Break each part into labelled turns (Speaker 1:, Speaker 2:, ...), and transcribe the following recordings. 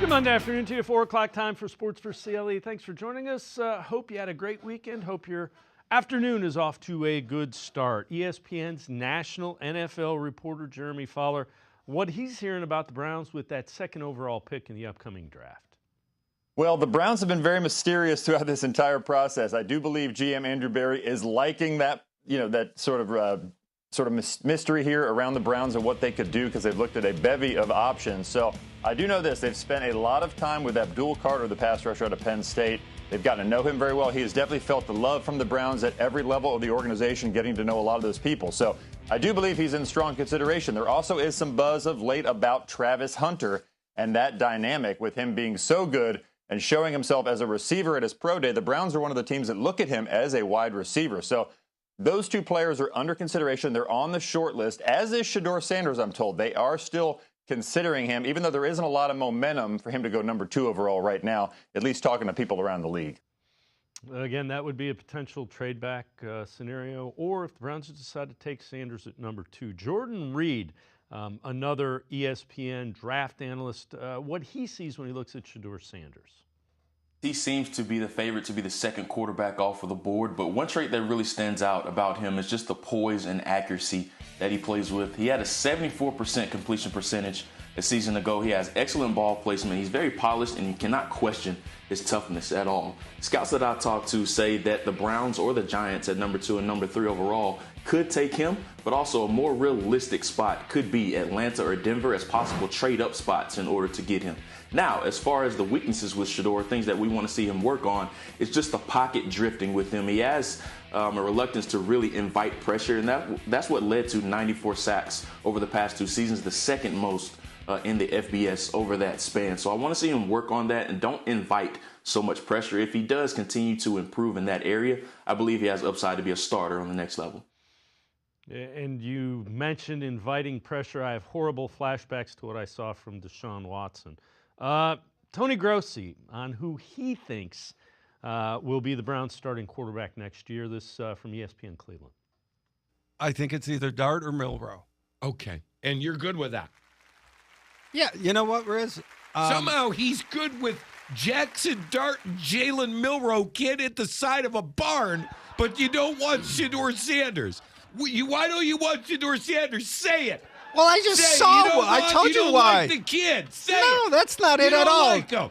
Speaker 1: Good Monday afternoon to you, 4 o'clock time for Sports4CLE. Thanks for joining us. Hope you had a great weekend. Hope your afternoon is off to a good start. ESPN's national NFL reporter, Jeremy Fowler, what he's hearing about the Browns with that second overall pick in the upcoming draft.
Speaker 2: Well, the Browns have been very mysterious throughout this entire process. I do believe GM Andrew Berry is liking that, that sort of mystery here around the Browns and what they could do because they've looked at a bevy of options. So I do know this. They've spent a lot of time with Abdul Carter, the pass rusher out of Penn State. They've gotten to know him very well. He has definitely felt the love from the Browns at every level of the organization, getting to know a lot of those people. So I do believe he's in strong consideration. There also is some buzz of late about Travis Hunter and that dynamic with him being so good and showing himself as a receiver at his pro day. The Browns are one of the teams that look at him as a wide receiver. So those two players are under consideration. They're on the short list, as is Shedeur Sanders, I'm told. They are still considering him, even though there isn't a lot of momentum for him to go number 2 overall right now, at least talking to people around the league.
Speaker 1: Again, that would be a potential trade back scenario, or if the Browns decide to take Sanders at number 2. Jordan Reed, another ESPN draft analyst, what he sees when he looks at Shedeur Sanders.
Speaker 3: He seems to be the favorite to be the second quarterback off of the board, but one trait that really stands out about him is just the poise and accuracy that he plays with. He had a 74% completion percentage a season ago. He has excellent ball placement. He's very polished, and you cannot question his toughness at all. Scouts that I talked to say that the Browns or the Giants at number 2 and number 3 overall could take him, but also a more realistic spot could be Atlanta or Denver as possible trade-up spots in order to get him. Now, as far as the weaknesses with Shedeur, things that we want to see him work on, is just the pocket drifting with him. He has a reluctance to really invite pressure, and that's what led to 94 sacks over the past 2 seasons, the second most in the FBS over that span. So I want to see him work on that and don't invite so much pressure. If he does continue to improve in that area, I believe he has upside to be a starter on the next level.
Speaker 1: And you mentioned inviting pressure. I have horrible flashbacks to what I saw from Deshaun Watson. Tony Grossi on who he thinks will be the Browns' starting quarterback next year. This from ESPN Cleveland.
Speaker 4: I think it's either Dart or Milroe.
Speaker 5: Okay, and you're good with that?
Speaker 4: Yeah, you know what, Riz?
Speaker 5: Somehow he's good with Jackson Dart and Jalen Milroe can't hit the side of a barn, but you don't want Shedeur Sanders. Why don't you want Shedeur Sanders? Say it.
Speaker 4: Well, I just saw one. I told you why.
Speaker 5: Like the kid. Say
Speaker 4: no,
Speaker 5: it.
Speaker 4: That's not it at all.
Speaker 5: Like him.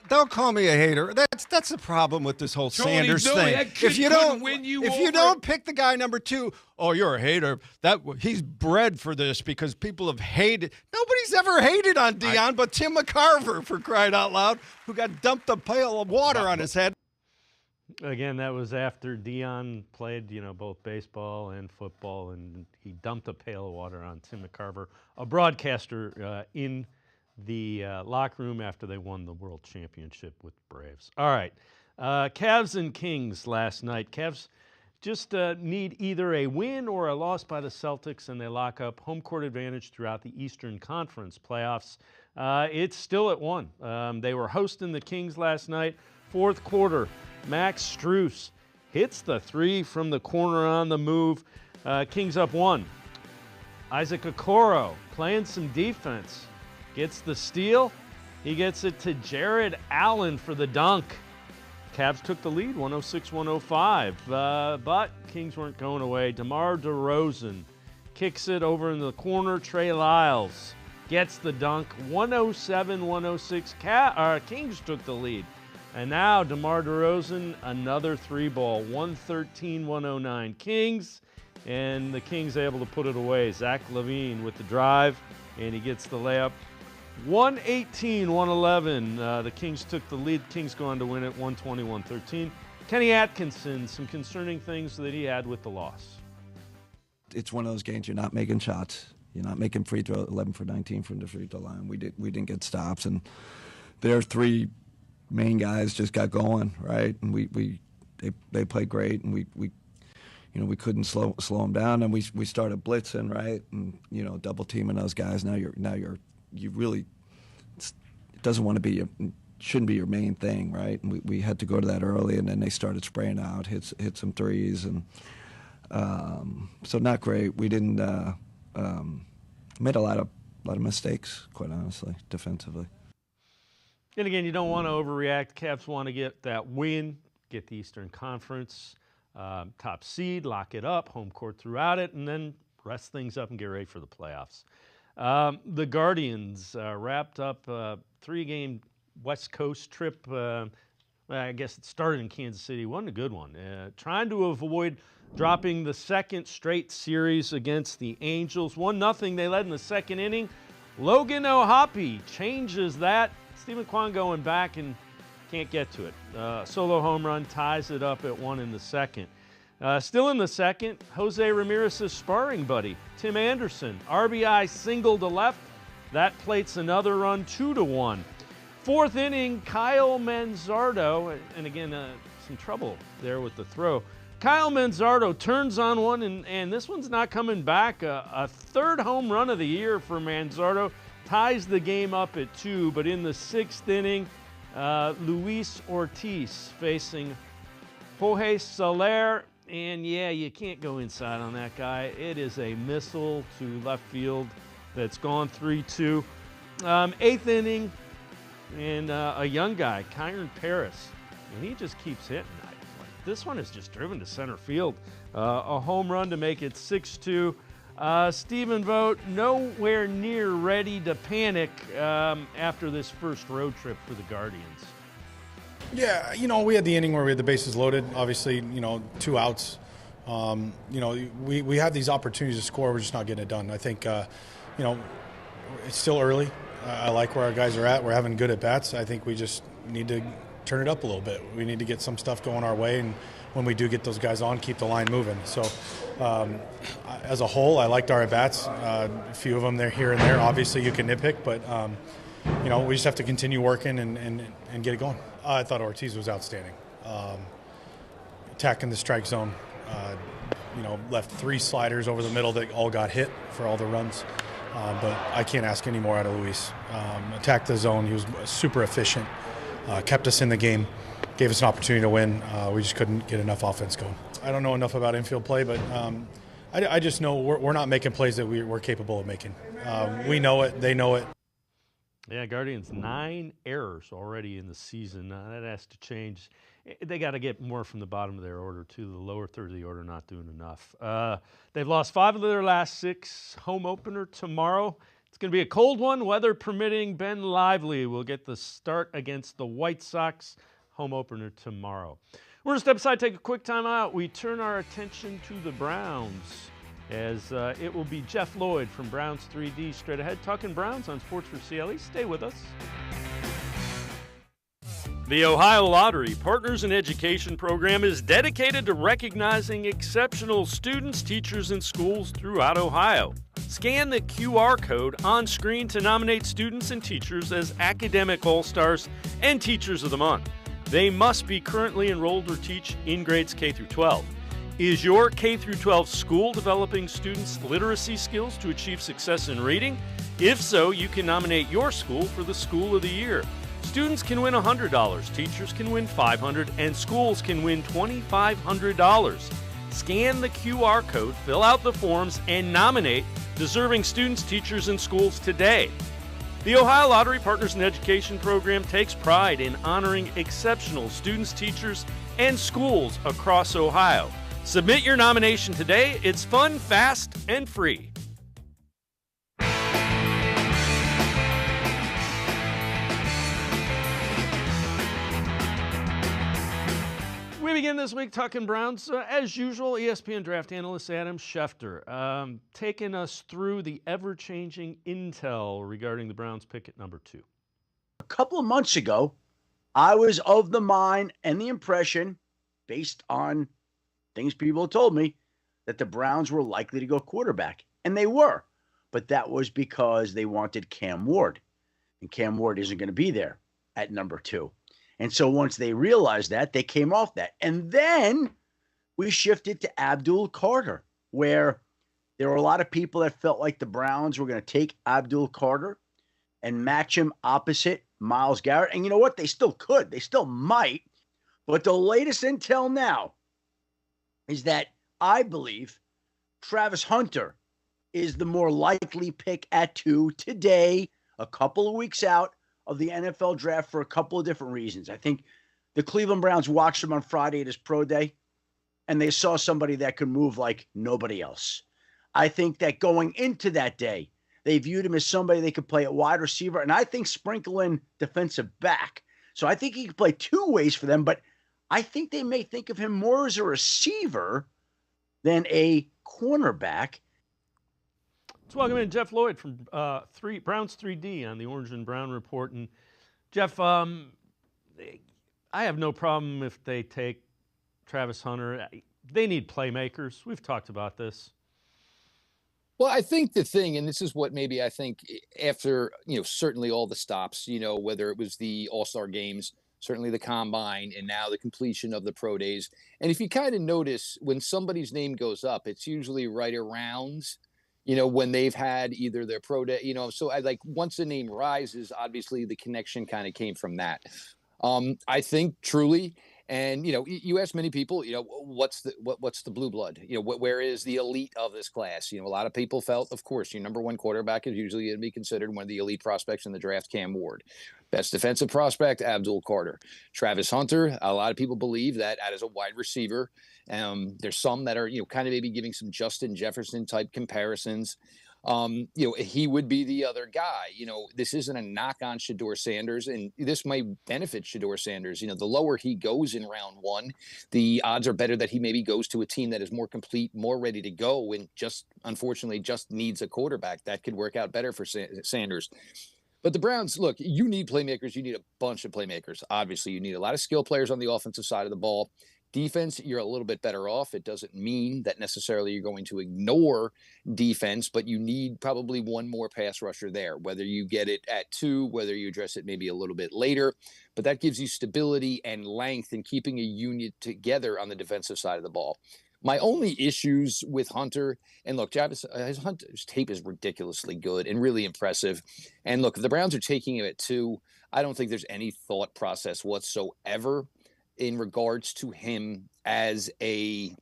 Speaker 4: Don't call me a hater. That's the problem with this whole
Speaker 5: Tony,
Speaker 4: Sanders
Speaker 5: no,
Speaker 4: thing.
Speaker 5: That kid
Speaker 4: If you don't
Speaker 5: win
Speaker 4: pick the guy number 2, oh, you're a hater. He's bred for this because people have hated. Nobody's ever hated on Deion but Tim McCarver, for crying out loud, who got dumped a pail of water on his head.
Speaker 1: Again, that was after Deion played, both baseball and football, and he dumped a pail of water on Tim McCarver, a broadcaster in the locker room after they won the World Championship with Braves. All right, Cavs and Kings last night. Cavs just need either a win or a loss by the Celtics, and they lock up home court advantage throughout the Eastern Conference playoffs. It's still at 1. They were hosting the Kings last night. Fourth quarter, Max Strus hits the 3 from the corner on the move. Kings up 1. Isaac Okoro playing some defense. Gets the steal. He gets it to Jared Allen for the dunk. Cavs took the lead, 106-105. But Kings weren't going away. DeMar DeRozan kicks it over in the corner. Trey Lyles gets the dunk, 107-106. Kings took the lead. And now DeMar DeRozan, another 3-ball, 113-109 Kings. And the Kings able to put it away. Zach LaVine with the drive, and he gets the layup. 118-111. The Kings took the lead. Kings go on to win it, 120-113. Kenny Atkinson, some concerning things that he had with the loss.
Speaker 6: It's one of those games you're not making shots. You're not making free throw, 11 for 19 from the free throw line. We didn't get stops, and their 3 main guys just got going, right? And they played great, and we we couldn't slow them down, and we started blitzing, right? And double teaming those guys. You really, it doesn't want to be shouldn't be your main thing, right? And we had to go to that early, and then they started spraying out, hit some threes, and so not great. We didn't made a lot of mistakes, quite honestly, defensively.
Speaker 1: And again, you don't want to overreact. Cavs want to get that win, get the Eastern Conference top seed, lock it up, home court throughout it, and then rest things up and get ready for the playoffs. The Guardians wrapped up a 3-game West Coast trip. I guess it started in Kansas City. Wasn't a good one. Trying to avoid dropping the second straight series against the Angels. 1-0 they led in the second inning. Logan O'Hoppe changes that. Stephen Kwan going back and can't get to it. Solo home run ties it up at 1 in the second. Still in the second, Jose Ramirez's sparring buddy, Tim Anderson. RBI single to left. That plates another run, 2-1. Fourth inning, Kyle Manzardo, and again, some trouble there with the throw. Kyle Manzardo turns on one, and this one's not coming back. A third home run of the year for Manzardo. Ties the game up at 2, but in the sixth inning, Luis Ortiz facing Jorge Soler. And yeah, you can't go inside on that guy. It is a missile to left field that's gone 3-2. Eighth inning, and a young guy, Kyron Paris, and he just keeps hitting. This one is just driven to center field. A home run to make it 6-2. Stephen Vogt, nowhere near ready to panic after this first road trip for the Guardians.
Speaker 7: Yeah, we had the inning where we had the bases loaded. Obviously, 2 outs. We have these opportunities to score. We're just not getting it done. I think, it's still early. I like where our guys are at. We're having good at-bats. I think we just need to turn it up a little bit. We need to get some stuff going our way, and when we do get those guys on, keep the line moving. So, as a whole, I liked our at-bats. A few of them there, here and there. Obviously, you can nitpick, but we just have to continue working and get it going. I thought Ortiz was outstanding. Attacking the strike zone, left 3 sliders over the middle that all got hit for all the runs. But I can't ask any more out of Luis. Attacked the zone. He was super efficient. Kept us in the game. Gave us an opportunity to win. We just couldn't get enough offense going. I don't know enough about infield play, but I just know we're not making plays that we're capable of making. We know it. They know it.
Speaker 1: Yeah, Guardians 9 errors already in the season. That has to change. They got to get more from the bottom of their order, too. The lower third of the order not doing enough. They've lost 5 of their last 6. Home opener tomorrow. It's going to be a cold one, weather permitting. Ben Lively will get the start against the White Sox. Home opener tomorrow. We're going to step aside, take a quick time out. We turn our attention to the Browns, as it will be Jeff Lloyd from Browns 3D straight ahead, talking Browns on Sports4CLE. Stay with us. The Ohio Lottery Partners in Education program is dedicated to recognizing exceptional students, teachers, and schools throughout Ohio. Scan the QR code on screen to nominate students and teachers as Academic All-Stars and Teachers of the Month. They must be currently enrolled or teach in grades K through 12. Is your K through 12 school developing students' literacy skills to achieve success in reading? If so, you can nominate your school for the School of the Year. Students can win $100, teachers can win $500, and schools can win $2,500. Scan the QR code, fill out the forms, and nominate deserving students, teachers, and schools today. The Ohio Lottery Partners in Education program takes pride in honoring exceptional students, teachers, and schools across Ohio. Submit your nomination today. It's fun, fast, and free. We begin this week talking Browns. As usual, ESPN draft analyst Adam Schefter taking us through the ever-changing intel regarding the Browns pick at number 2.
Speaker 8: A couple of months ago, I was of the mind and the impression, based on things people told me, that the Browns were likely to go quarterback. And they were. But that was because they wanted Cam Ward. And Cam Ward isn't going to be there at number 2. And so once they realized that, they came off that. And then we shifted to Abdul Carter, where there were a lot of people that felt like the Browns were going to take Abdul Carter and match him opposite Myles Garrett. And you know what? They still could. They still might. But the latest intel now is that I believe Travis Hunter is the more likely pick at 2 today, a couple of weeks out. of the NFL draft for a couple of different reasons. I think the Cleveland Browns watched him on Friday at his pro day, and they saw somebody that could move like nobody else. I think that going into that day, they viewed him as somebody they could play at wide receiver, and I think sprinkle in defensive back. So I think he could play two ways for them, but I think they may think of him more as a receiver than a cornerback.
Speaker 1: Let's welcome in Jeff Lloyd from Browns 3D on the Orange and Brown Report. And Jeff, I have no problem if they take Travis Hunter. They need playmakers. We've talked about this.
Speaker 9: Well, I think the thing, and this is what maybe I think after, certainly all the stops, whether it was the All-Star games, certainly the combine, and now the completion of the pro days. And if you kind of notice when somebody's name goes up, it's usually right around, when they've had either their pro day, so once the name rises, obviously the connection kind of came from that. I think truly, and you ask many people, what's the blue blood? Where is the elite of this class? A lot of people felt, of course, your number one quarterback is usually going to be considered one of the elite prospects in the draft, Cam Ward. Best defensive prospect, Abdul Carter. Travis Hunter, a lot of people believe that as a wide receiver, there's some that are kind of maybe giving some Justin Jefferson type comparisons. He would be the other guy. This isn't a knock on Shedeur Sanders, and this might benefit Shedeur Sanders. The lower he goes in round one, the odds are better that he maybe goes to a team that is more complete, more ready to go, and unfortunately just needs a quarterback. That could work out better for Sanders. But the Browns, look, you need playmakers. You need a bunch of playmakers. Obviously, you need a lot of skill players on the offensive side of the ball. Defense, you're a little bit better off. It doesn't mean that necessarily you're going to ignore defense, but you need probably one more pass rusher there, whether you get it at 2, whether you address it maybe a little bit later. But that gives you stability and length in keeping a unit together on the defensive side of the ball. My only issues with Hunter, and look, Hunter's tape is ridiculously good and really impressive. And look, if the Browns are taking him at 2, I don't think there's any thought process whatsoever in regards to him as a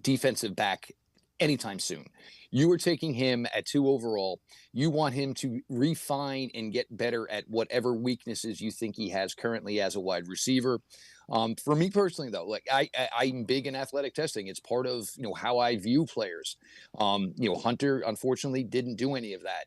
Speaker 9: defensive back anytime soon. You are taking him at 2 overall. You want him to refine and get better at whatever weaknesses you think he has currently as a wide receiver. For me personally, though, I'm big in athletic testing. It's part of how I view players. Hunter unfortunately didn't do any of that.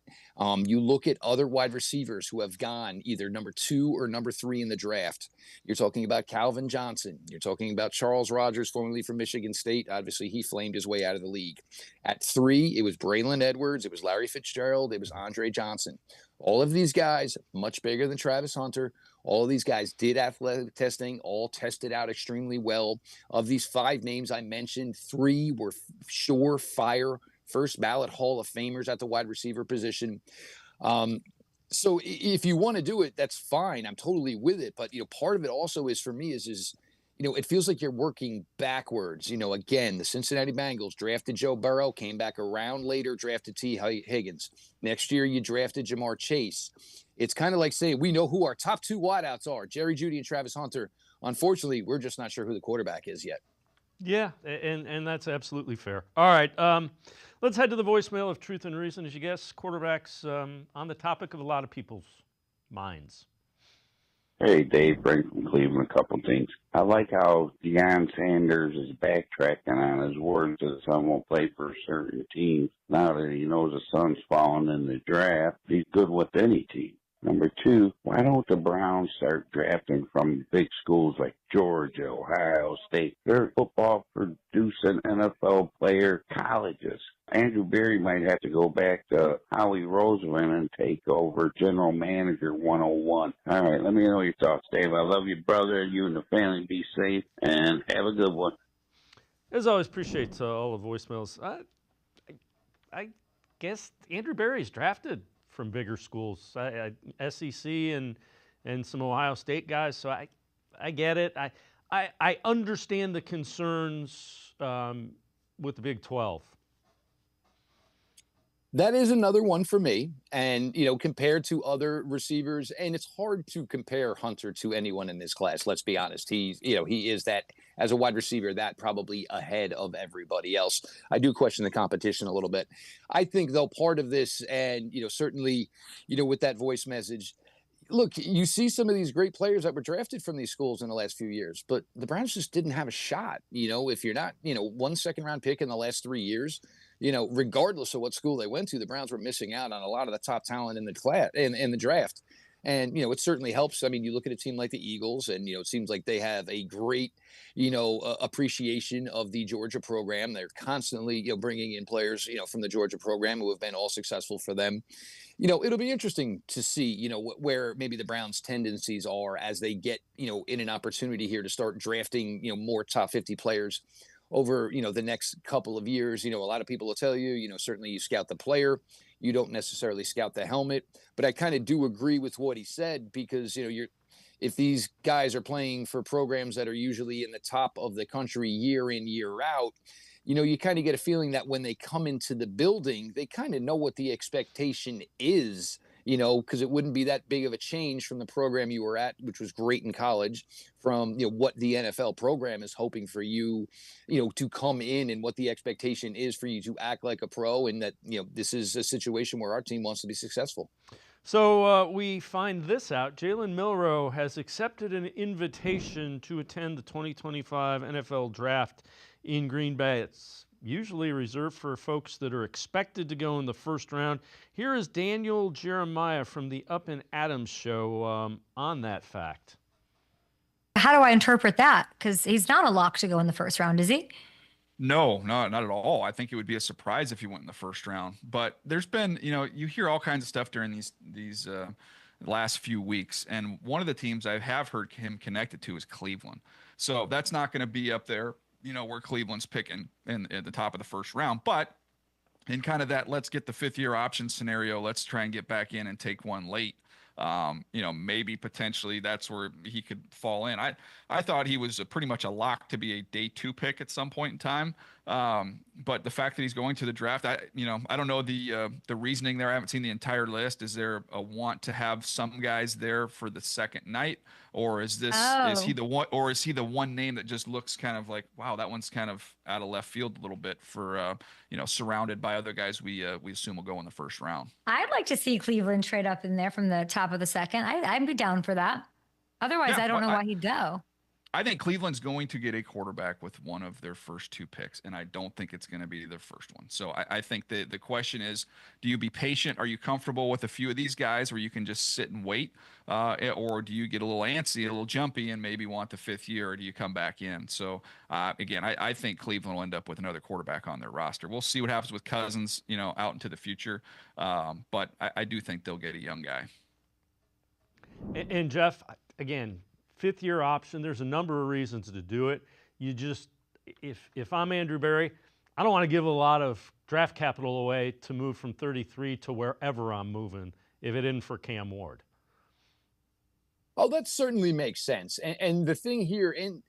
Speaker 9: You look at other wide receivers who have gone either number 2 or number 3 in the draft. You're talking about Calvin Johnson. You're talking about Charles Rogers, formerly from Michigan State. Obviously, he flamed his way out of the league. At 3, it was Braylon Edwards. It was Larry Fitzgerald. It was Andre Johnson. All of these guys, much bigger than Travis Hunter. All of these guys did athletic testing, all tested out extremely well. Of these 5 names I mentioned, 3 were surefire first ballot Hall of Famers at the wide receiver position. So if you want to do it, that's fine. I'm totally with it. But, part of it also is for me is it feels like you're working backwards. Again, the Cincinnati Bengals drafted Joe Burrow, came back around later, drafted T. Higgins. Next year, you drafted Jamar Chase. It's kind of like saying we know who our top 2 wideouts are, Jerry Jeudy and Travis Hunter. Unfortunately, we're just not sure who the quarterback is yet.
Speaker 1: Yeah, and that's absolutely fair. All right, let's head to the voicemail of Truth and Reason. As you guess, quarterbacks on the topic of a lot of people's minds.
Speaker 10: Hey, Dave, Frank from Cleveland. A couple things. I like how Deion Sanders is backtracking on his words that his son won't play for certain teams. Now that he knows his son's falling in the draft, he's good with any team. Number 2, why don't the Browns start drafting from big schools like Georgia, Ohio State? They're football producing NFL player colleges. Andrew Berry might have to go back to Howie Roseman and take over General Manager 101. All right, let me know your thoughts, Dave. I love you, brother. You and the family be safe, and have a good one.
Speaker 1: As always, appreciate all the voicemails. I guess Andrew Berry's drafted from bigger schools, SEC and some Ohio State guys. So I get it. I understand the concerns with the Big 12.
Speaker 9: That is another one for me. And, compared to other receivers, and it's hard to compare Hunter to anyone in this class. Let's be honest. He is that as a wide receiver, that probably ahead of everybody else. I do question the competition a little bit. I think, though, part of this, and, certainly, with that voice message, look, you see some of these great players that were drafted from these schools in the last few years, but the Browns just didn't have a shot. If you're not, 1 second-round pick in the last 3 years, regardless of what school they went to, the Browns were missing out on a lot of the top talent in the class in the draft. And, it certainly helps. I mean, you look at a team like the Eagles, and, it seems like they have a great, appreciation of the Georgia program. They're constantly, bringing in players, from the Georgia program who have been all successful for them. It'll be interesting to see, where maybe the Browns' tendencies are as they get, in an opportunity here to start drafting, more top 50 players over, the next couple of years. A lot of people will tell you, certainly you scout the player. You don't necessarily scout the helmet, but I kind of do agree with what he said because, if these guys are playing for programs that are usually in the top of the country year in, year out, you kind of get a feeling that when they come into the building, they kind of know what the expectation is, because it wouldn't be that big of a change from the program you were at, which was great in college, from, what the NFL program is hoping for you, to come in and what the expectation is for you to act like a pro, and that, this is a situation where our team wants to be successful.
Speaker 1: So we find this out. Jalen Milroe has accepted an invitation to attend the 2025 NFL Draft in Green Bay. It's usually reserved for folks that are expected to go in the first round. Here is Daniel Jeremiah from the Up and Adams show on that fact.
Speaker 11: How do I interpret that? Because he's not a lock to go in the first round, is he?
Speaker 12: No, not at all. I think it would be a surprise if he went in the first round. But there's been, you hear all kinds of stuff during these last few weeks. And one of the teams I have heard him connected to is Cleveland. So that's not going to be up there, where Cleveland's picking at the top of the first round. But in kind of that, let's get the 5th-year option scenario, let's try and get back in and take one late. Maybe potentially that's where he could fall in. I thought he was pretty much a lock to be a day 2 pick at some point in time. But the fact that he's going to the draft, I don't know the reasoning there. I haven't seen the entire list. Is there a want to have some guys there for the second night, or is he the one name that just looks kind of like, wow, that one's kind of out of left field a little bit for surrounded by other guys we assume will go in the first round.
Speaker 11: I'd like to see Cleveland trade up in there from the top of the second. I'd be down for that. Otherwise, I don't know why he'd go.
Speaker 12: I think Cleveland's going to get a quarterback with one of their first 2 picks, and I don't think it's going to be their first one. So I think the question is, do you be patient? Are you comfortable with a few of these guys where you can just sit and wait? Or do you get a little antsy, a little jumpy, and maybe want the 5th year, or do you come back in? So, again, I think Cleveland will end up with another quarterback on their roster. We'll see what happens with Cousins, out into the future. But I do think they'll get a young guy.
Speaker 1: And Jeff, again, 5th-year option, there's a number of reasons to do it. You just, if I'm Andrew Berry, I don't want to give a lot of draft capital away to move from 33 to wherever I'm moving if it isn't for Cam Ward.
Speaker 9: Oh, that certainly makes sense. And the thing here, and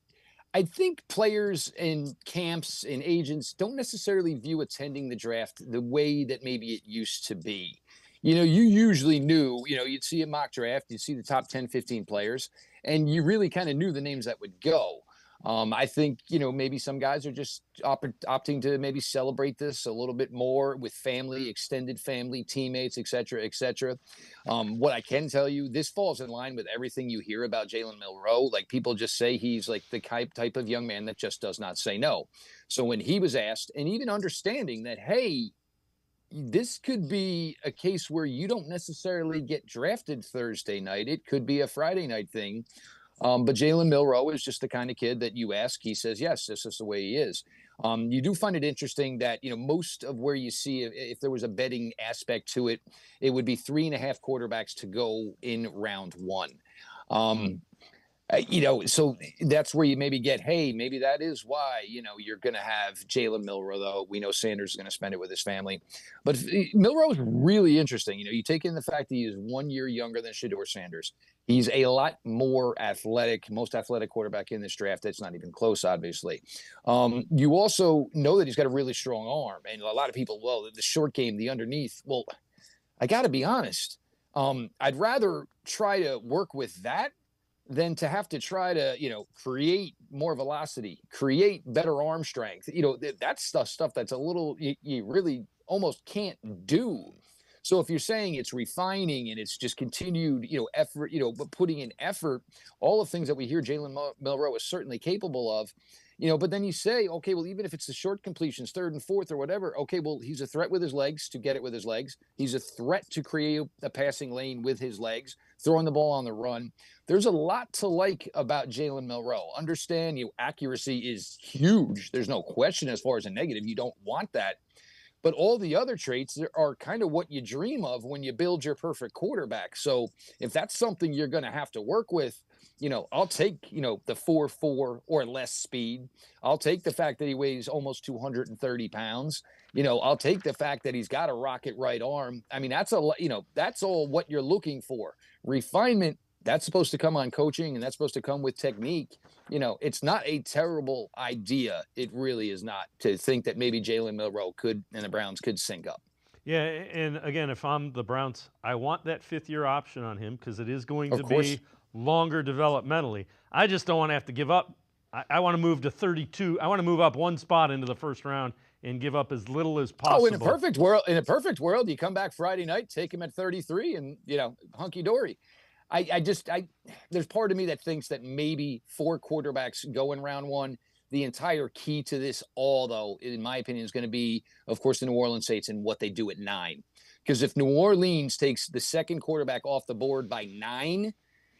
Speaker 9: I think players and camps and agents don't necessarily view attending the draft the way that maybe it used to be. You usually knew, you'd see a mock draft, you'd see the top 10, 15 players, and you really kind of knew the names that would go. I think, maybe some guys are just opting to maybe celebrate this a little bit more with family, extended family, teammates, et cetera, et cetera. What I can tell you, this falls in line with everything you hear about Jalen Milroe. Like, people just say he's like the type of young man that just does not say no. So when he was asked, and even understanding that, hey, this could be a case where you don't necessarily get drafted Thursday night. It could be a Friday night thing. But Jalen Milroe is just the kind of kid that you ask, he says, yes, this is the way he is. You do find it interesting that, most of where you see, if there was a betting aspect to it, it would be 3.5 quarterbacks to go in round 1. So that's where you maybe get, hey, maybe that is why, you're going to have Jalen Milroe, though. We know Sanders is going to spend it with his family. But Milroe is really interesting. You take in the fact that he is 1 year younger than Shedeur Sanders. He's a lot more athletic, most athletic quarterback in this draft. That's not even close, obviously. You also know that he's got a really strong arm. And a lot of people, well, the short game, the underneath. Well, I got to be honest. I'd rather try to work with that than to have to try to, create more velocity, create better arm strength. That's stuff that's a little, you really almost can't do. So if you're saying it's refining and it's just continued, effort, but putting in effort, all the things that we hear Jalen Milroe is certainly capable of, but then you say, okay, well, even if it's the short completions, third and fourth or whatever, okay, well, he's a threat with his legs to get it with his legs. He's a threat to create a passing lane with his legs, throwing the ball on the run. There's a lot to like about Jalen Milroe. Understand, accuracy is huge. There's no question as far as a negative. You don't want that. But all the other traits are kind of what you dream of when you build your perfect quarterback. So if that's something you're going to have to work with, I'll take, the 4.4 or less speed. I'll take the fact that he weighs almost 230 pounds. I'll take the fact that he's got a rocket right arm. I mean, that's all what you're looking for. Refinement, that's supposed to come on coaching, and that's supposed to come with technique. It's not a terrible idea. It really is not, to think that maybe Jalen Milroe and the Browns could sync up.
Speaker 1: Yeah, and again, if I'm the Browns, I want that fifth-year option on him because it is going to be longer developmentally. I just don't want to have to give up. I want to move to 32. I want to move up one spot into the first round and give up as little as possible.
Speaker 9: Oh, in a perfect world, you come back Friday night, take him at 33, and hunky dory. There's part of me that thinks that maybe 4 quarterbacks go in round 1. The entire key to this all, though, in my opinion, is going to be, of course, the New Orleans Saints and what they do at 9. Because if New Orleans takes the second quarterback off the board by 9,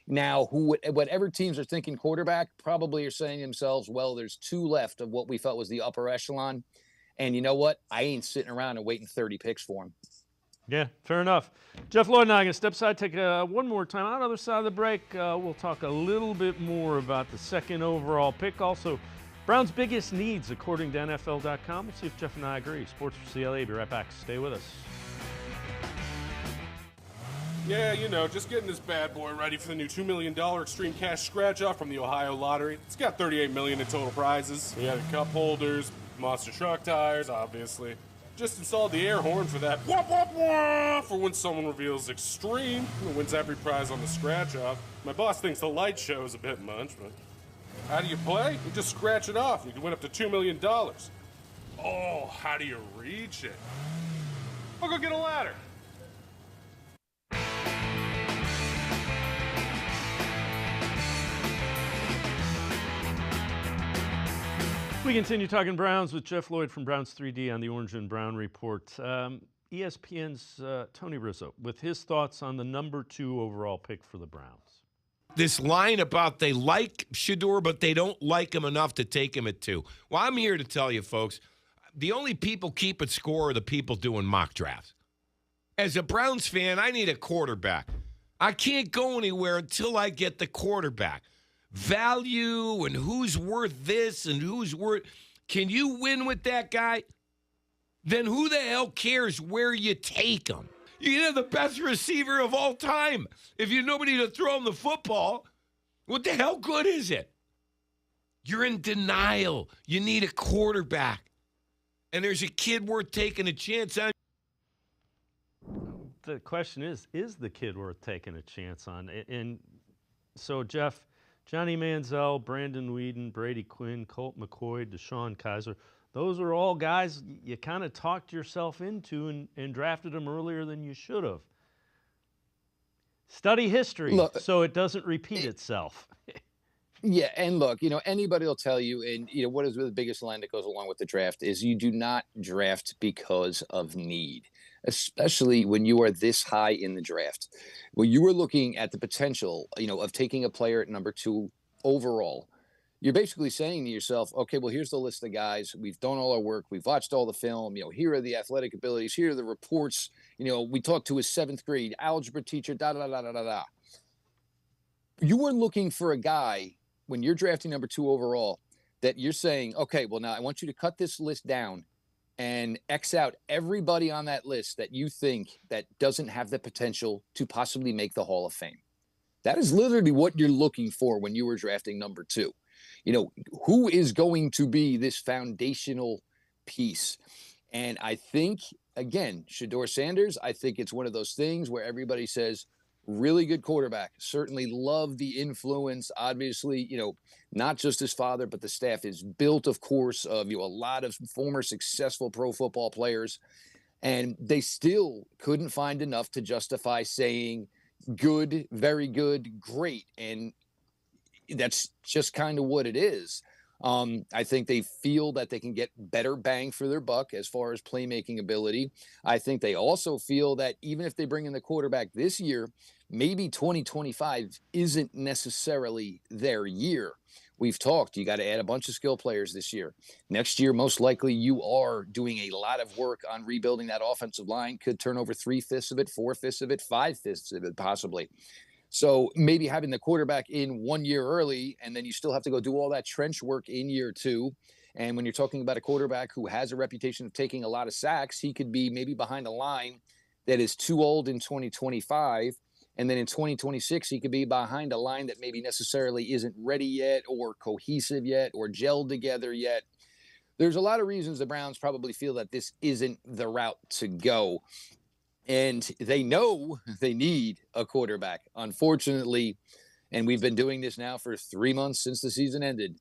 Speaker 9: now whatever teams are thinking quarterback probably are saying to themselves, well, there's 2 left of what we felt was the upper echelon. And you know what? I ain't sitting around and waiting 30 picks for him.
Speaker 1: Yeah, fair enough. Jeff Lloyd and I are going to step aside, take one more time. On the other side of the break, we'll talk a little bit more about the second overall pick. Also, Browns' biggest needs, according to NFL.com. We'll see if Jeff and I agree. Sports4CLE, be right back. Stay with us.
Speaker 13: Yeah, just getting this bad boy ready for the new $2 million Extreme Cash Scratch-Off from the Ohio Lottery. It's got $38 million in total prizes. We had cup holders, monster truck tires, obviously. Just installed the air horn for that wah, wah, wah, for when someone reveals Extreme and wins every prize on the scratch-off. My boss thinks the light show is a bit much, but how do you play? You just scratch it off. You can win up to $2 million. Oh, how do you reach it? I'll go get a ladder.
Speaker 1: We continue talking Browns with Jeff Lloyd from Browns 3D on the Orange and Brown Report. ESPN's Tony Rizzo with his thoughts on the number 2 overall pick for the Browns.
Speaker 5: This line about they like Shedeur, but they don't like him enough to take him at 2. Well, I'm here to tell you, folks, the only people keeping score are the people doing mock drafts. As a Browns fan, I need a quarterback. I can't go anywhere until I get the quarterback. Value and who's worth this and who's worth. Can you win with that guy? Then who the hell cares where you take him? You can have the best receiver of all time. If you have nobody to throw him the football, what the hell good is it? You're in denial. You need a quarterback. And there's a kid worth taking a chance on.
Speaker 1: The question is the kid worth taking a chance on? And so, Jeff, Johnny Manziel, Brandon Weeden, Brady Quinn, Colt McCoy, DeShone Kizer, those are all guys you kind of talked yourself into and drafted them earlier than you should have. Study history so it doesn't repeat itself.
Speaker 9: Yeah, and look, anybody will tell you, and what is the biggest line that goes along with the draft is you do not draft because of need, especially when you are this high in the draft. When you are looking at the potential, of taking a player at number 2 overall, you're basically saying to yourself, okay, well, here's the list of guys. We've done all our work. We've watched all the film. Here are the athletic abilities. Here are the reports. We talked to his 7th grade algebra teacher, da-da-da-da-da-da. You are looking for a guy when you're drafting number 2 overall that you're saying, okay, well, now I want you to cut this list down and X out everybody on that list that you think that doesn't have the potential to possibly make the Hall of Fame. That is literally what you're looking for when you were drafting number 2. Who is going to be this foundational piece? And I think, again, Shedeur Sanders, I think it's one of those things where everybody says, really good quarterback. Certainly love the influence. Obviously, not just his father, but the staff is built, of course, of a lot of former successful pro football players. And they still couldn't find enough to justify saying good, very good, great. And that's just kind of what it is. I think they feel that they can get better bang for their buck as far as playmaking ability. I think they also feel that even if they bring in the quarterback this year, maybe 2025 isn't necessarily their year. We've talked, you got to add a bunch of skill players this year. Next year, most likely you are doing a lot of work on rebuilding that offensive line. Could turn over 3/5 of it, 4/5 of it, 5/5 of it, possibly. So maybe having the quarterback in 1 year early, and then you still have to go do all that trench work in year 2. And when you're talking about a quarterback who has a reputation of taking a lot of sacks, he could be maybe behind a line that is too old in 2025. And then in 2026, he could be behind a line that maybe necessarily isn't ready yet or cohesive yet or gelled together yet. There's a lot of reasons the Browns probably feel that this isn't the route to go. And they know they need a quarterback. Unfortunately, and we've been doing this now for 3 months since the season ended,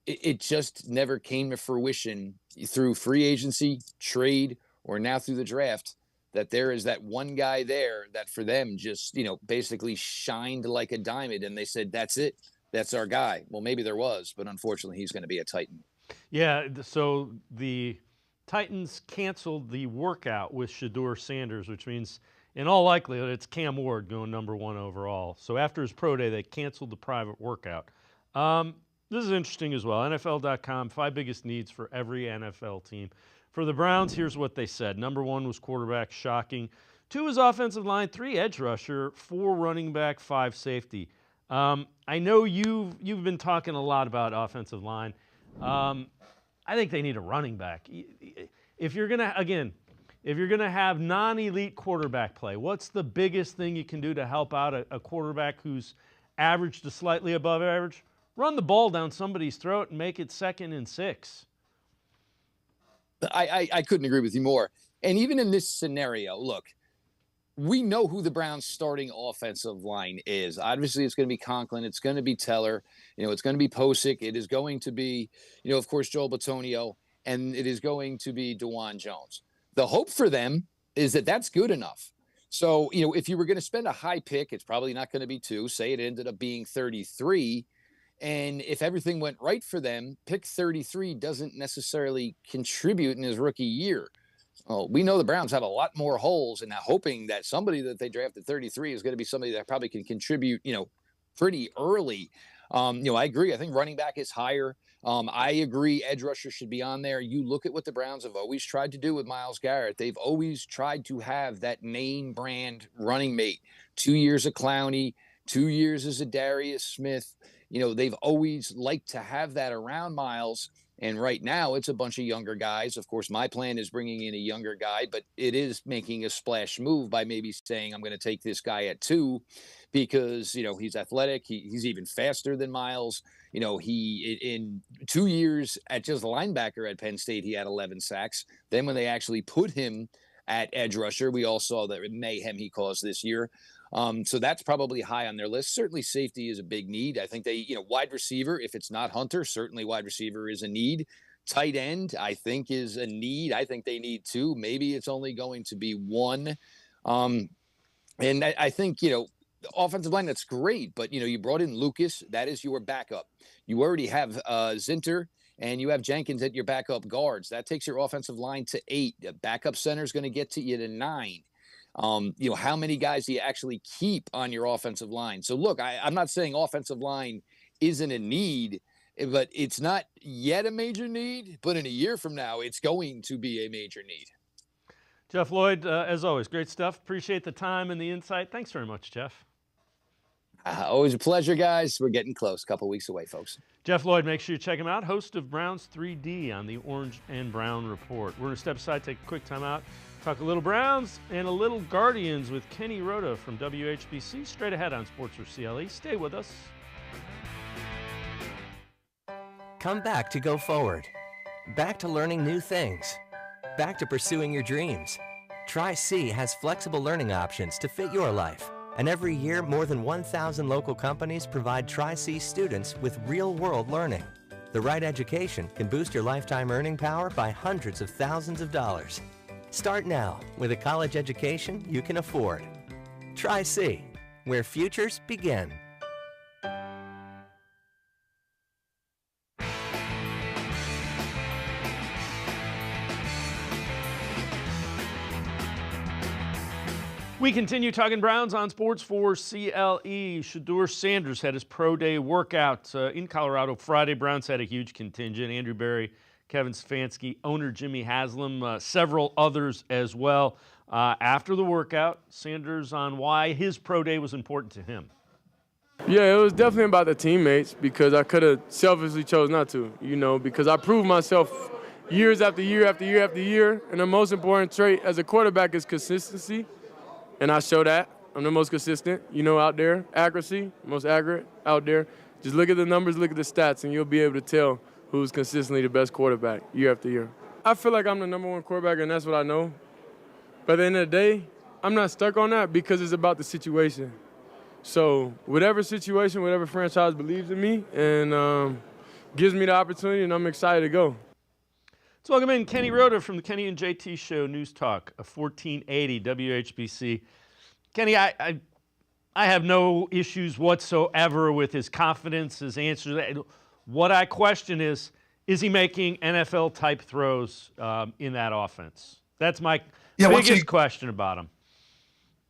Speaker 9: it just never came to fruition through free agency, trade, or now through the draft, that there is that one guy there that for them just, basically shined like a diamond. And they said, that's it. That's our guy. Well, maybe there was, but unfortunately he's going to be a Titan.
Speaker 1: Yeah, so the Titans canceled the workout with Shedeur Sanders, which means in all likelihood it's Cam Ward going number 1 overall. So after his pro day, they canceled the private workout. This is interesting as well. NFL.com, 5 biggest needs for every NFL team. For the Browns, here's what they said. Number 1 was quarterback, shocking. 2 is offensive line, 3 edge rusher, 4 running back, 5 safety. I know you've been talking a lot about offensive line. I think they need a running back. If you're gonna have non-elite quarterback play, what's the biggest thing you can do to help out a quarterback who's average to slightly above average? Run the ball down somebody's throat and make it 2nd and 6.
Speaker 9: I couldn't agree with you more. And even in this scenario, look, we know who the Browns' starting offensive line is. Obviously, it's going to be Conklin. It's going to be Teller. It's going to be Posick. It is going to be, of course, Joel Bitonio. And it is going to be DeJuan Jones. The hope for them is that that's good enough. So, if you were going to spend a high pick, it's probably not going to be 2. Say it ended up being 33. And if everything went right for them, pick 33 doesn't necessarily contribute in his rookie year. Well, we know the Browns have a lot more holes, and hoping that somebody that they drafted 33 is going to be somebody that probably can contribute, pretty early. I agree. I think running back is higher. I agree edge rusher should be on there. You look at what the Browns have always tried to do with Myles Garrett. They've always tried to have that name brand running mate. 2 years of Clowney, 2 years as a Darius Smith. They've always liked to have that around Myles. And right now it's a bunch of younger guys. Of course, my plan is bringing in a younger guy, but it is making a splash move by maybe saying I'm going to take this guy at 2 because, he's athletic. He's even faster than Myles. He in 2 years at just linebacker at Penn State, he had 11 sacks. Then when they actually put him at edge rusher, we all saw the mayhem he caused this year. So that's probably high on their list. Certainly safety is a big need. I think they, wide receiver, if it's not Hunter, certainly wide receiver is a need. Tight end, I think, is a need. I think they need 2. Maybe it's only going to be 1. And I think, offensive line, that's great. But, you brought in Lucas. That is your backup. You already have Zinter and you have Jenkins at your backup guards. That takes your offensive line to 8. The backup center is going to get to you to 9. How many guys do you actually keep on your offensive line? So look, I'm not saying offensive line isn't a need, but it's not yet a major need, but in a year from now, it's going to be a major need.
Speaker 1: Jeff Lloyd, as always, great stuff. Appreciate the time and the insight. Thanks very much, Jeff.
Speaker 9: Always a pleasure, guys. We're getting close. A couple weeks away, folks.
Speaker 1: Jeff Lloyd, make sure you check him out. Host of Browns 3D on the Orange and Brown Report. We're going to step aside, take a quick time out. Talk a little Browns and a little Guardians with Kenny Roda from WHBC. Straight ahead on Sports4CLE. Stay with us.
Speaker 14: Come back to go forward. Back to learning new things. Back to pursuing your dreams. Tri-C has flexible learning options to fit your life. And every year, more than 1,000 local companies provide Tri-C students with real-world learning. The right education can boost your lifetime earning power by hundreds of thousands of dollars. Start now with a college education you can afford. Try C, where futures begin.
Speaker 1: We continue talking Browns on Sports4CLE. Shedeur Sanders had his pro day workout in Colorado Friday. Browns had a huge contingent. Andrew Berry, Kevin Stefanski, owner Jimmy Haslam, several others as well. After the workout, Sanders on why his pro day was important to him.
Speaker 15: Yeah, it was definitely about the teammates because I could have selfishly chose not to, because I proved myself years after year after year after year. And the most important trait as a quarterback is consistency. And I show that. I'm the most consistent, out there. Accuracy, most accurate out there. Just look at the numbers, look at the stats, and you'll be able to tell who's consistently the best quarterback year after year. I feel like I'm the number one quarterback, and that's what I know. But at the end of the day, I'm not stuck on that because it's about the situation. So whatever situation, whatever franchise believes in me and gives me the opportunity, and I'm excited to go.
Speaker 1: Let's welcome in Kenny Roda from the Kenny and JT Show News Talk, 1480 WHBC. Kenny, I have no issues whatsoever with his confidence, his answers. What I question is he making NFL-type throws in that offense? That's my biggest question about him.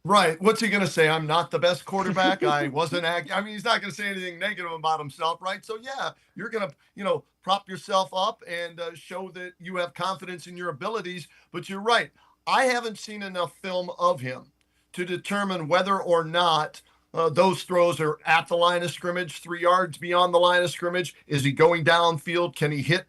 Speaker 16: Right. What's he going to say? I'm not the best quarterback. I wasn't. He's not going to say anything negative about himself, right? So, yeah, you're going to, prop yourself up and show that you have confidence in your abilities. But you're right. I haven't seen enough film of him to determine whether or not those throws are at the line of scrimmage, 3 yards beyond the line of scrimmage. Is he going downfield? Can he hit,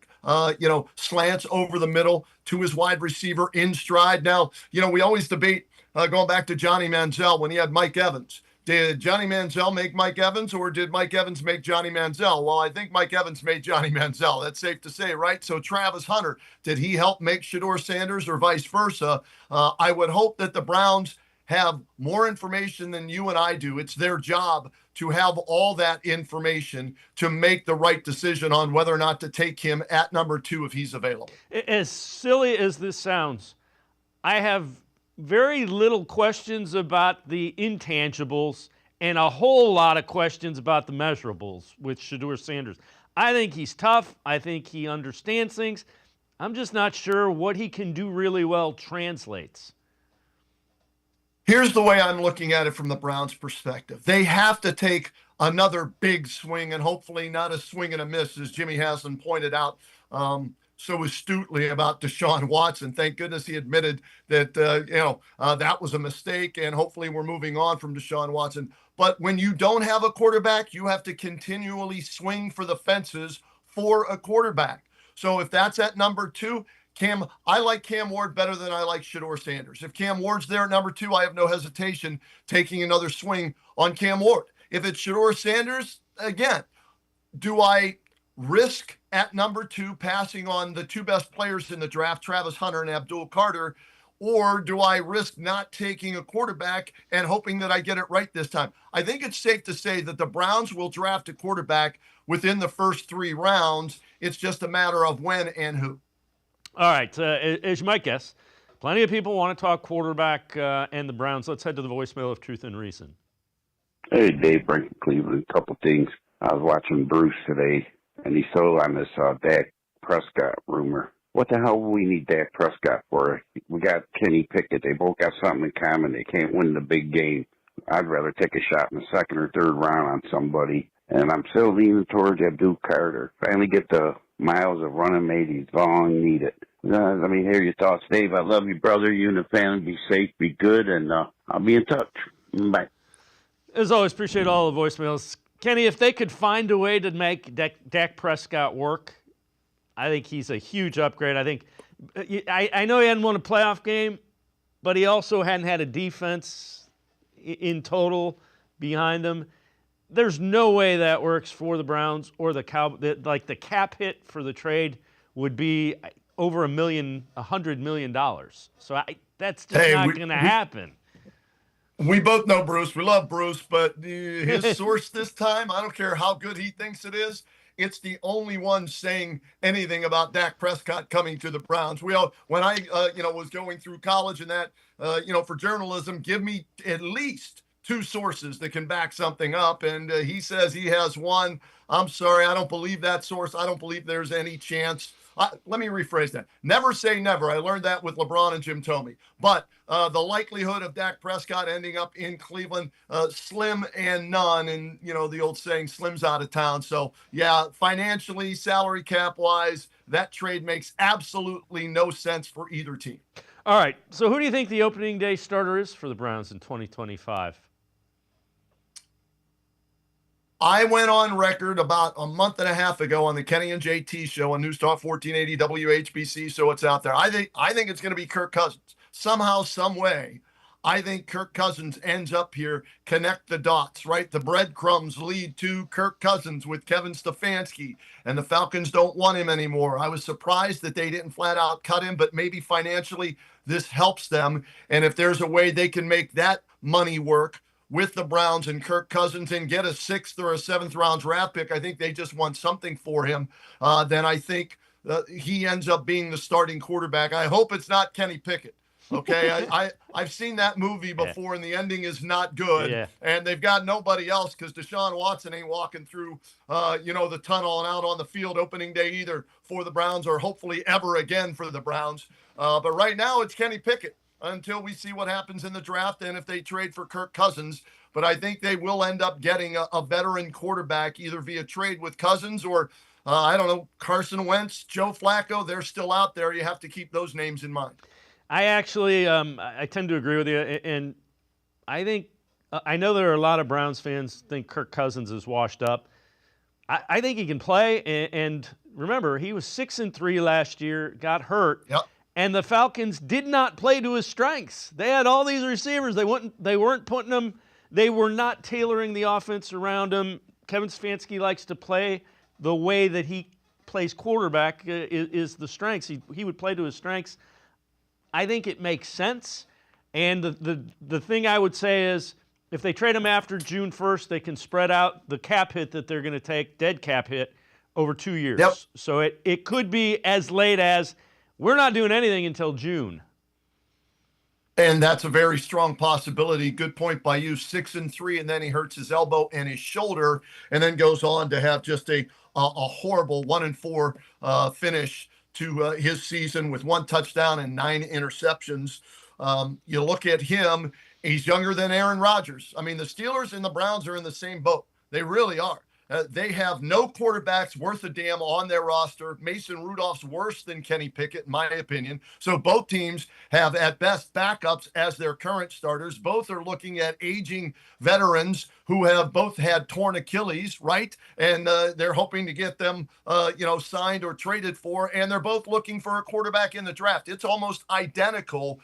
Speaker 16: slants over the middle to his wide receiver in stride? Now, we always debate going back to Johnny Manziel when he had Mike Evans. Did Johnny Manziel make Mike Evans or did Mike Evans make Johnny Manziel? Well, I think Mike Evans made Johnny Manziel. That's safe to say, right? So Travis Hunter, did he help make Shedeur Sanders or vice versa? I would hope that the Browns have more information than you and I do. It's their job to have all that information to make the right decision on whether or not to take him at number 2 if he's available.
Speaker 1: As silly as this sounds, I have very little questions about the intangibles and a whole lot of questions about the measurables with Shedeur Sanders. I think he's tough. I think he understands things. I'm just not sure what he can do really well translates.
Speaker 16: Here's the way I'm looking at it from the Browns' perspective. They have to take another big swing and hopefully not a swing and a miss, as Jimmy Haslam pointed out so astutely about Deshaun Watson. Thank goodness he admitted that, that was a mistake, and hopefully we're moving on from Deshaun Watson. But when you don't have a quarterback, you have to continually swing for the fences for a quarterback. So if that's at number 2, I like Cam Ward better than I like Shedeur Sanders. If Cam Ward's there at number 2, I have no hesitation taking another swing on Cam Ward. If it's Shedeur Sanders, again, do I risk at number 2 passing on the 2 best players in the draft, Travis Hunter and Abdul Carter, or do I risk not taking a quarterback and hoping that I get it right this time? I think it's safe to say that the Browns will draft a quarterback within the first 3 rounds. It's just a matter of when and who.
Speaker 1: All right, as you might guess, plenty of people want to talk quarterback and the Browns. Let's head to the voicemail of Truth and Reason.
Speaker 10: Hey, Dave, Frank from Cleveland. A couple things. I was watching Bruce today, and he sold on this Dak Prescott rumor. What the hell will we need Dak Prescott for? We got Kenny Pickett. They both got something in common. They can't win the big game. I'd rather take a shot in the 2nd or 3rd round on somebody. And I'm still leaning towards Abdul Carter. Finally get the miles of running mate he's long needed. Let me hear your thoughts, Dave. I love you, brother. You and the family. Be safe, be good, and I'll be in touch. Bye.
Speaker 1: As always, appreciate all the voicemails. Kenny, if they could find a way to make Dak Prescott work, I think he's a huge upgrade. I think I know he hadn't won a playoff game, but he also hadn't had a defense in total behind him. There's no way that works for the Browns or the Cowboys. Like the cap hit for the trade would be over $100 million. So that's just not going to happen.
Speaker 16: We both know Bruce. We love Bruce, but his source this time, I don't care how good he thinks it is it's the only one saying anything about Dak Prescott coming to the Browns. When I was going through college and that, for journalism, give me at least two sources that can back something up. And he says he has one. I'm sorry, I don't believe that source. I don't believe there's any chance. Let me rephrase that. Never say never. I learned that with LeBron and Jim Thome. But the likelihood of Dak Prescott ending up in Cleveland, slim and none. And, the old saying, slim's out of town. So, yeah, financially, salary cap-wise, that trade makes absolutely no sense for either team.
Speaker 1: All right, so who do you think the opening day starter is for the Browns in 2025?
Speaker 16: I went on record about a month and a half ago on the Kenny and JT show on News Talk 1480 WHBC, so it's out there. I think it's going to be Kirk Cousins. Somehow, some way, I think Kirk Cousins ends up here, connect the dots, right? The breadcrumbs lead to Kirk Cousins with Kevin Stefanski, and the Falcons don't want him anymore. I was surprised that they didn't flat out cut him, but maybe financially this helps them. And if there's a way they can make that money work with the Browns and Kirk Cousins and get a 6th or a 7th round draft pick, I think they just want something for him. Then I think he ends up being the starting quarterback. I hope it's not Kenny Pickett. Okay, I've seen that movie before, and the ending is not good.
Speaker 1: Yeah.
Speaker 16: And they've got nobody else because Deshaun Watson ain't walking through, the tunnel and out on the field opening day either for the Browns, or hopefully ever again for the Browns. But right now it's Kenny Pickett until we see what happens in the draft and if they trade for Kirk Cousins. But I think they will end up getting a veteran quarterback either via trade with Cousins or, Carson Wentz, Joe Flacco. They're still out there. You have to keep those names in mind.
Speaker 1: I actually, I tend to agree with you, and I think, I know there are a lot of Browns fans think Kirk Cousins is washed up. I think he can play, and remember, he was 6-3 last year, got hurt, and the Falcons did not play to his strengths. They had all these receivers. They weren't putting them, they were not tailoring the offense around him. Kevin Stefanski likes to play the way that he plays quarterback is the strengths. He would play to his strengths. I think it makes sense, and the thing I would say is if they trade him after June 1st, they can spread out the cap hit that they're going to take, dead cap hit, over 2 years.
Speaker 16: Yep.
Speaker 1: So it could be as late as we're not doing anything until June.
Speaker 16: And that's a very strong possibility. Good point by you. 6-3, and then he hurts his elbow and his shoulder, and then goes on to have just a horrible 1-4 finish to his season with 1 touchdown and 9 interceptions. You look at him, he's younger than Aaron Rodgers. I mean, the Steelers and the Browns are in the same boat. They really are. They have no quarterbacks worth a damn on their roster. Mason Rudolph's worse than Kenny Pickett, in my opinion. So both teams have, at best, backups as their current starters. Both are looking at aging veterans who have both had torn Achilles, right? And they're hoping to get them, signed or traded for. And they're both looking for a quarterback in the draft. It's almost identical.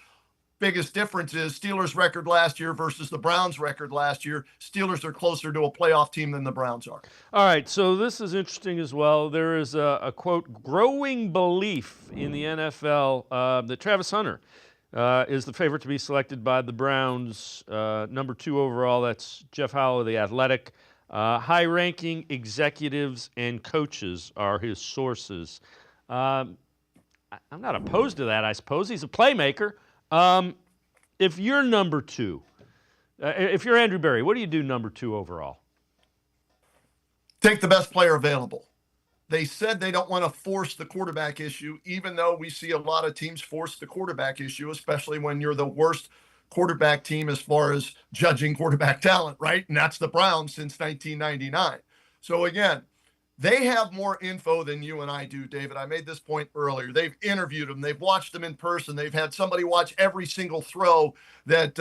Speaker 16: Biggest difference is Steelers' record last year versus the Browns' record last year. Steelers are closer to a playoff team than the Browns are.
Speaker 1: All right, so this is interesting as well. There is a quote, growing belief in the NFL that Travis Hunter is the favorite to be selected by the Browns, number 2 overall. That's Jeff Howell of The Athletic. High-ranking executives and coaches are his sources. I'm not opposed to that, I suppose. He's a playmaker. If you're number 2, if you're Andrew Berry, what do you do number 2 overall?
Speaker 16: Take the best player available. They said they don't want to force the quarterback issue, even though we see a lot of teams force the quarterback issue, especially when you're the worst quarterback team as far as judging quarterback talent, right? And that's the Browns since 1999. So again, they have more info than you and I do, David. I made this point earlier. They've interviewed them. They've watched them in person. They've had somebody watch every single throw that,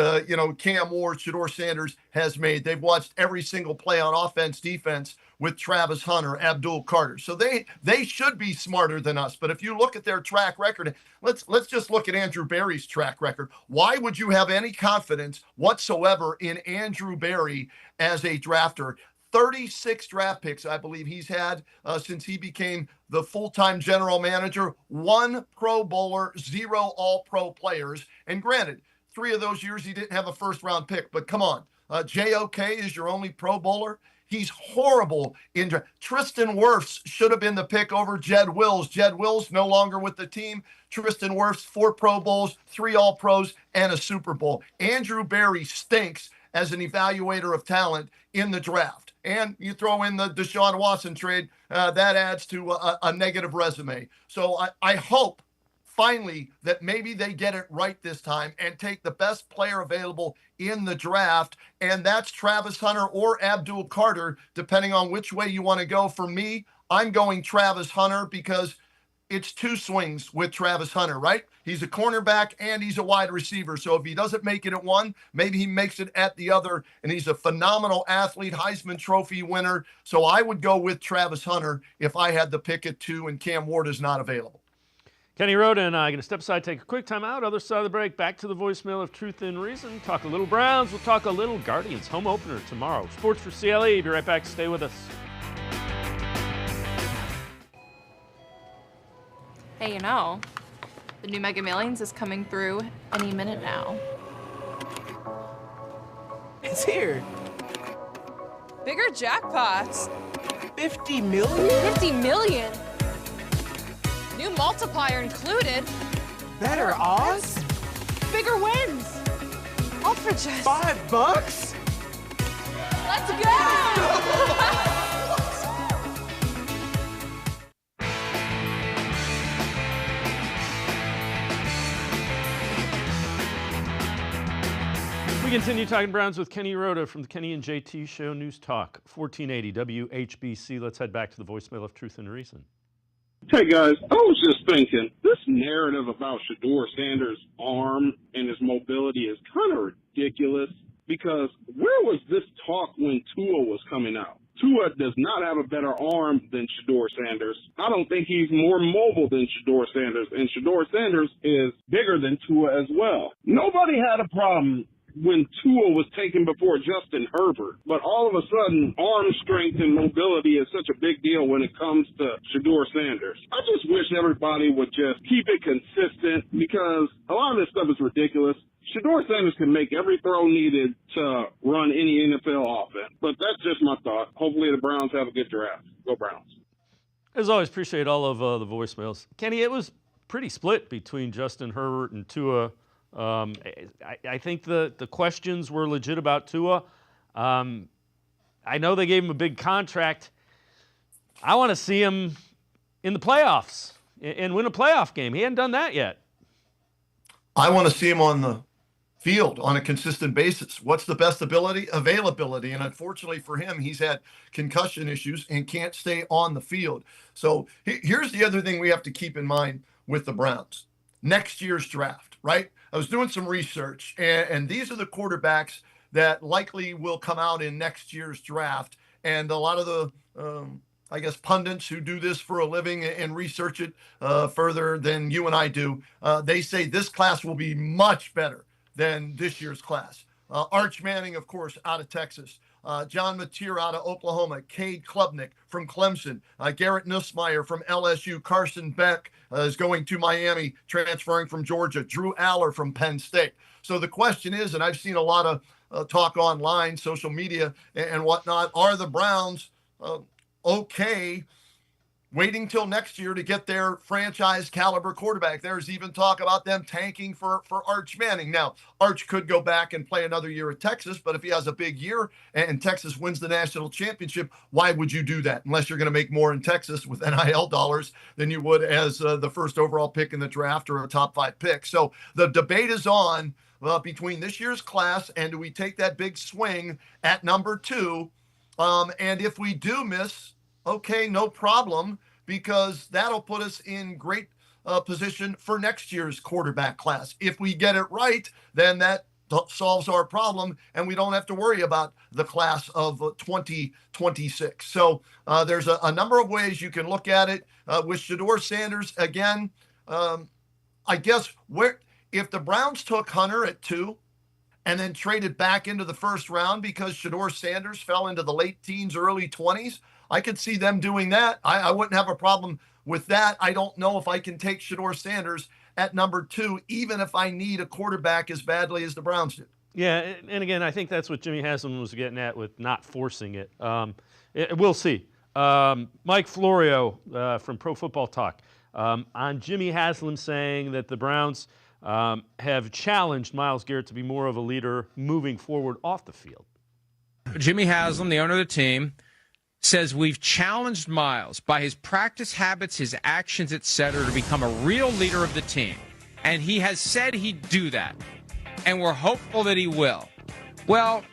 Speaker 16: Cam Ward, Shedeur Sanders has made. They've watched every single play on offense, defense with Travis Hunter, Abdul Carter. So they should be smarter than us. But if you look at their track record, let's just look at Andrew Berry's track record. Why would you have any confidence whatsoever in Andrew Berry as a drafter? 36 draft picks, I believe he's had since he became the full-time general manager. 1 Pro Bowler, 0 All-Pro players. And granted, 3 of those years he didn't have a first-round pick. But come on, JOK is your only Pro Bowler. He's horrible in draft. Tristan Wirfs should have been the pick over Jed Wills. Jed Wills no longer with the team. Tristan Wirfs, 4 Pro Bowls, 3 All-Pros, and a Super Bowl. Andrew Berry stinks as an evaluator of talent in the draft. And you throw in the Deshaun Watson trade, that adds to a negative resume. So I hope finally that maybe they get it right this time and take the best player available in the draft, and that's Travis Hunter or Abdul Carter, depending on which way you want to go. For me, I'm going Travis Hunter because it's 2 swings with Travis Hunter, right? He's a cornerback and he's a wide receiver. So if he doesn't make it at one, maybe he makes it at the other, and he's a phenomenal athlete, Heisman Trophy winner. So I would go with Travis Hunter if I had the pick at 2 and Cam Ward is not available.
Speaker 1: Kenny Roda and I are going to step aside, take a quick time out. Other side of the break, back to the voicemail of Truth and Reason. Talk a little Browns. We'll talk a little Guardians. Home opener tomorrow. Sports for CLE. Be right back. Stay with us.
Speaker 17: Hey, you know, the new Mega Millions is coming through any minute now.
Speaker 18: It's here.
Speaker 17: Bigger jackpots.
Speaker 18: 50 million?
Speaker 17: 50 million? New multiplier included.
Speaker 18: Better odds?
Speaker 17: Bigger wins. All for just
Speaker 18: $5?
Speaker 17: Let's go!
Speaker 1: We continue talking Browns with Kenny Roda from the Kenny and JT Show News Talk, 1480 WHBC. Let's head back to the voicemail of Truth and Reason.
Speaker 19: Hey, guys, I was just thinking, this narrative about Shedeur Sanders' arm and his mobility is kind of ridiculous, because where was this talk when Tua was coming out? Tua does not have a better arm than Shedeur Sanders. I don't think he's more mobile than Shedeur Sanders, and Shedeur Sanders is bigger than Tua as well. Nobody had a problem when Tua was taken before Justin Herbert. But all of a sudden, arm strength and mobility is such a big deal when it comes to Shedeur Sanders. I just wish everybody would just keep it consistent, because a lot of this stuff is ridiculous. Shedeur Sanders can make every throw needed to run any NFL offense. But that's just my thought. Hopefully the Browns have a good draft. Go Browns.
Speaker 1: As always, appreciate all of the voicemails. Kenny, it was pretty split between Justin Herbert and Tua. I think the questions were legit about Tua. I know they gave him a big contract. I want to see him in the playoffs and win a playoff game. He hadn't done that yet.
Speaker 16: I want to see him on the field on a consistent basis. What's the best ability? Availability. And unfortunately for him, he's had concussion issues and can't stay on the field. So here's the other thing we have to keep in mind with the Browns. Next year's draft, right? I was doing some research, and these are the quarterbacks that likely will come out in next year's draft. And a lot of the, I guess, pundits who do this for a living and research it further than you and I do, they say this class will be much better than this year's class. Arch Manning, of course, out of Texas. John Mateer out of Oklahoma, Cade Klubnik from Clemson, Garrett Nussmeier from LSU, Carson Beck is going to Miami, transferring from Georgia, Drew Aller from Penn State. So the question is, and I've seen a lot of talk online, social media and whatnot, are the Browns okay waiting till next year to get their franchise caliber quarterback? There's even talk about them tanking for Arch Manning. Now, Arch could go back and play another year at Texas, but if he has a big year and Texas wins the national championship, why would you do that? Unless you're going to make more in Texas with NIL dollars than you would as the first overall pick in the draft or a top 5 pick. So the debate is on between this year's class and do we take that big swing at number 2? And if we do miss, okay, no problem, because that'll put us in great position for next year's quarterback class. If we get it right, then that solves our problem, and we don't have to worry about the class of 2026. So there's a number of ways you can look at it. With Shedeur Sanders, again, I guess if the Browns took Hunter at 2 and then traded back into the first round because Shedeur Sanders fell into the late teens, early 20s, I could see them doing that. I wouldn't have a problem with that. I don't know if I can take Shedeur Sanders at number 2, even if I need a quarterback as badly as the Browns do.
Speaker 1: Yeah, and again, I think that's what Jimmy Haslam was getting at with not forcing it. We'll see. Mike Florio from Pro Football Talk on Jimmy Haslam saying that the Browns have challenged Myles Garrett to be more of a leader moving forward off the field.
Speaker 20: Jimmy Haslam, the owner of the team, says we've challenged Myles by his practice habits, his actions, etc., to become a real leader of the team. And he has said he'd do that. And we're hopeful that he will. Well,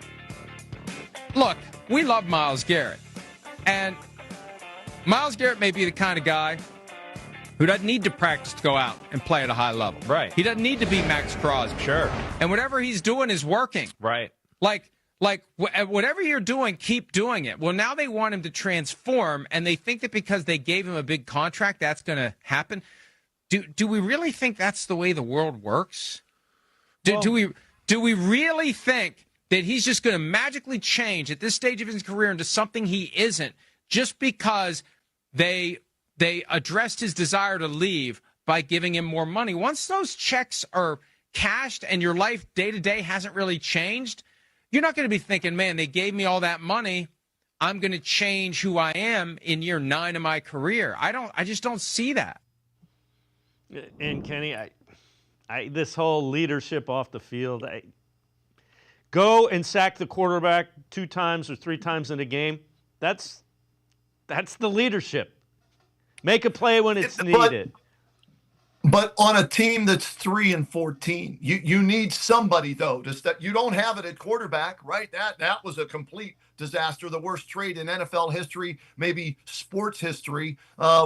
Speaker 20: look, we love Myles Garrett. And Myles Garrett may be the kind of guy who doesn't need to practice to go out and play at a high level.
Speaker 21: Right.
Speaker 20: He doesn't need to be Max Crosby.
Speaker 21: Sure.
Speaker 20: And whatever he's doing is working.
Speaker 21: Right.
Speaker 20: Like whatever you're doing, keep doing it. Well, now they want him to transform, and they think that because they gave him a big contract, that's going to happen. Do we really think that's the way the world works? Do we really think that he's just going to magically change at this stage of his career into something he isn't just because they addressed his desire to leave by giving him more money? Once those checks are cashed and your life day to day hasn't really changed, you're not going to be thinking, man, they gave me all that money, I'm going to change who I am in year 9 of my career. I just don't see that.
Speaker 1: And Kenny, this whole leadership off the field, go and sack the quarterback 2 times or 3 times in a game. That's the leadership. Make a play when it's needed.
Speaker 16: But on a team that's 3-14, you need somebody though to step. You don't have it at quarterback, right? That was a complete disaster, the worst trade in NFL history, maybe sports history,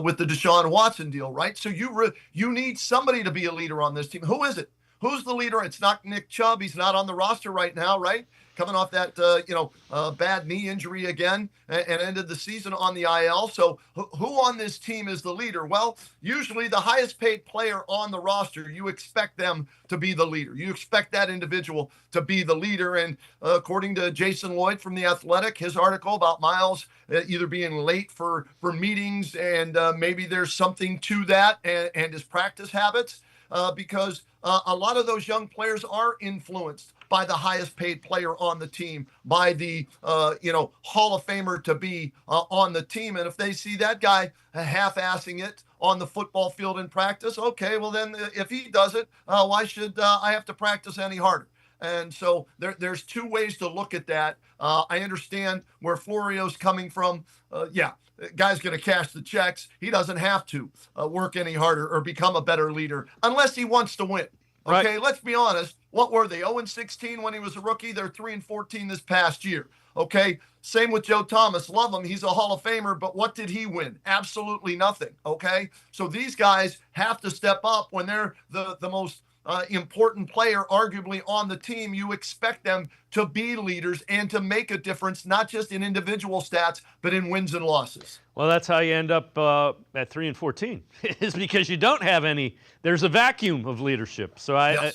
Speaker 16: with the Deshaun Watson deal, right? So you need somebody to be a leader on this team. Who is it? Who's the leader? It's not Nick Chubb. He's not on the roster right now, right? Coming off that bad knee injury again and ended the season on the IL. So who on this team is the leader? Well, usually the highest paid player on the roster, you expect them to be the leader. You expect that individual to be the leader. And according to Jason Lloyd from The Athletic, his article about Myles either being late for meetings and maybe there's something to that and his practice habits because a lot of those young players are influenced by the highest paid player on the team, by the, Hall of Famer to be on the team. And if they see that guy half-assing it on the football field in practice, okay, well then if he does it, why should I have to practice any harder? And so there's 2 ways to look at that. I understand where Florio's coming from. Guy's going to cash the checks. He doesn't have to work any harder or become a better leader unless he wants to win. Okay, right. Let's be honest. What were they? 0-16 when he was a rookie. They're 3-14 this past year. Okay, same with Joe Thomas. Love him. He's a Hall of Famer, but what did he win? Absolutely nothing. Okay, so these guys have to step up when they're the most important player, arguably, on the team. You expect them to be leaders and to make a difference, not just in individual stats, but in wins and losses.
Speaker 1: Well, that's how you end up at 3-14 is because you don't have any. There's a vacuum of leadership. So I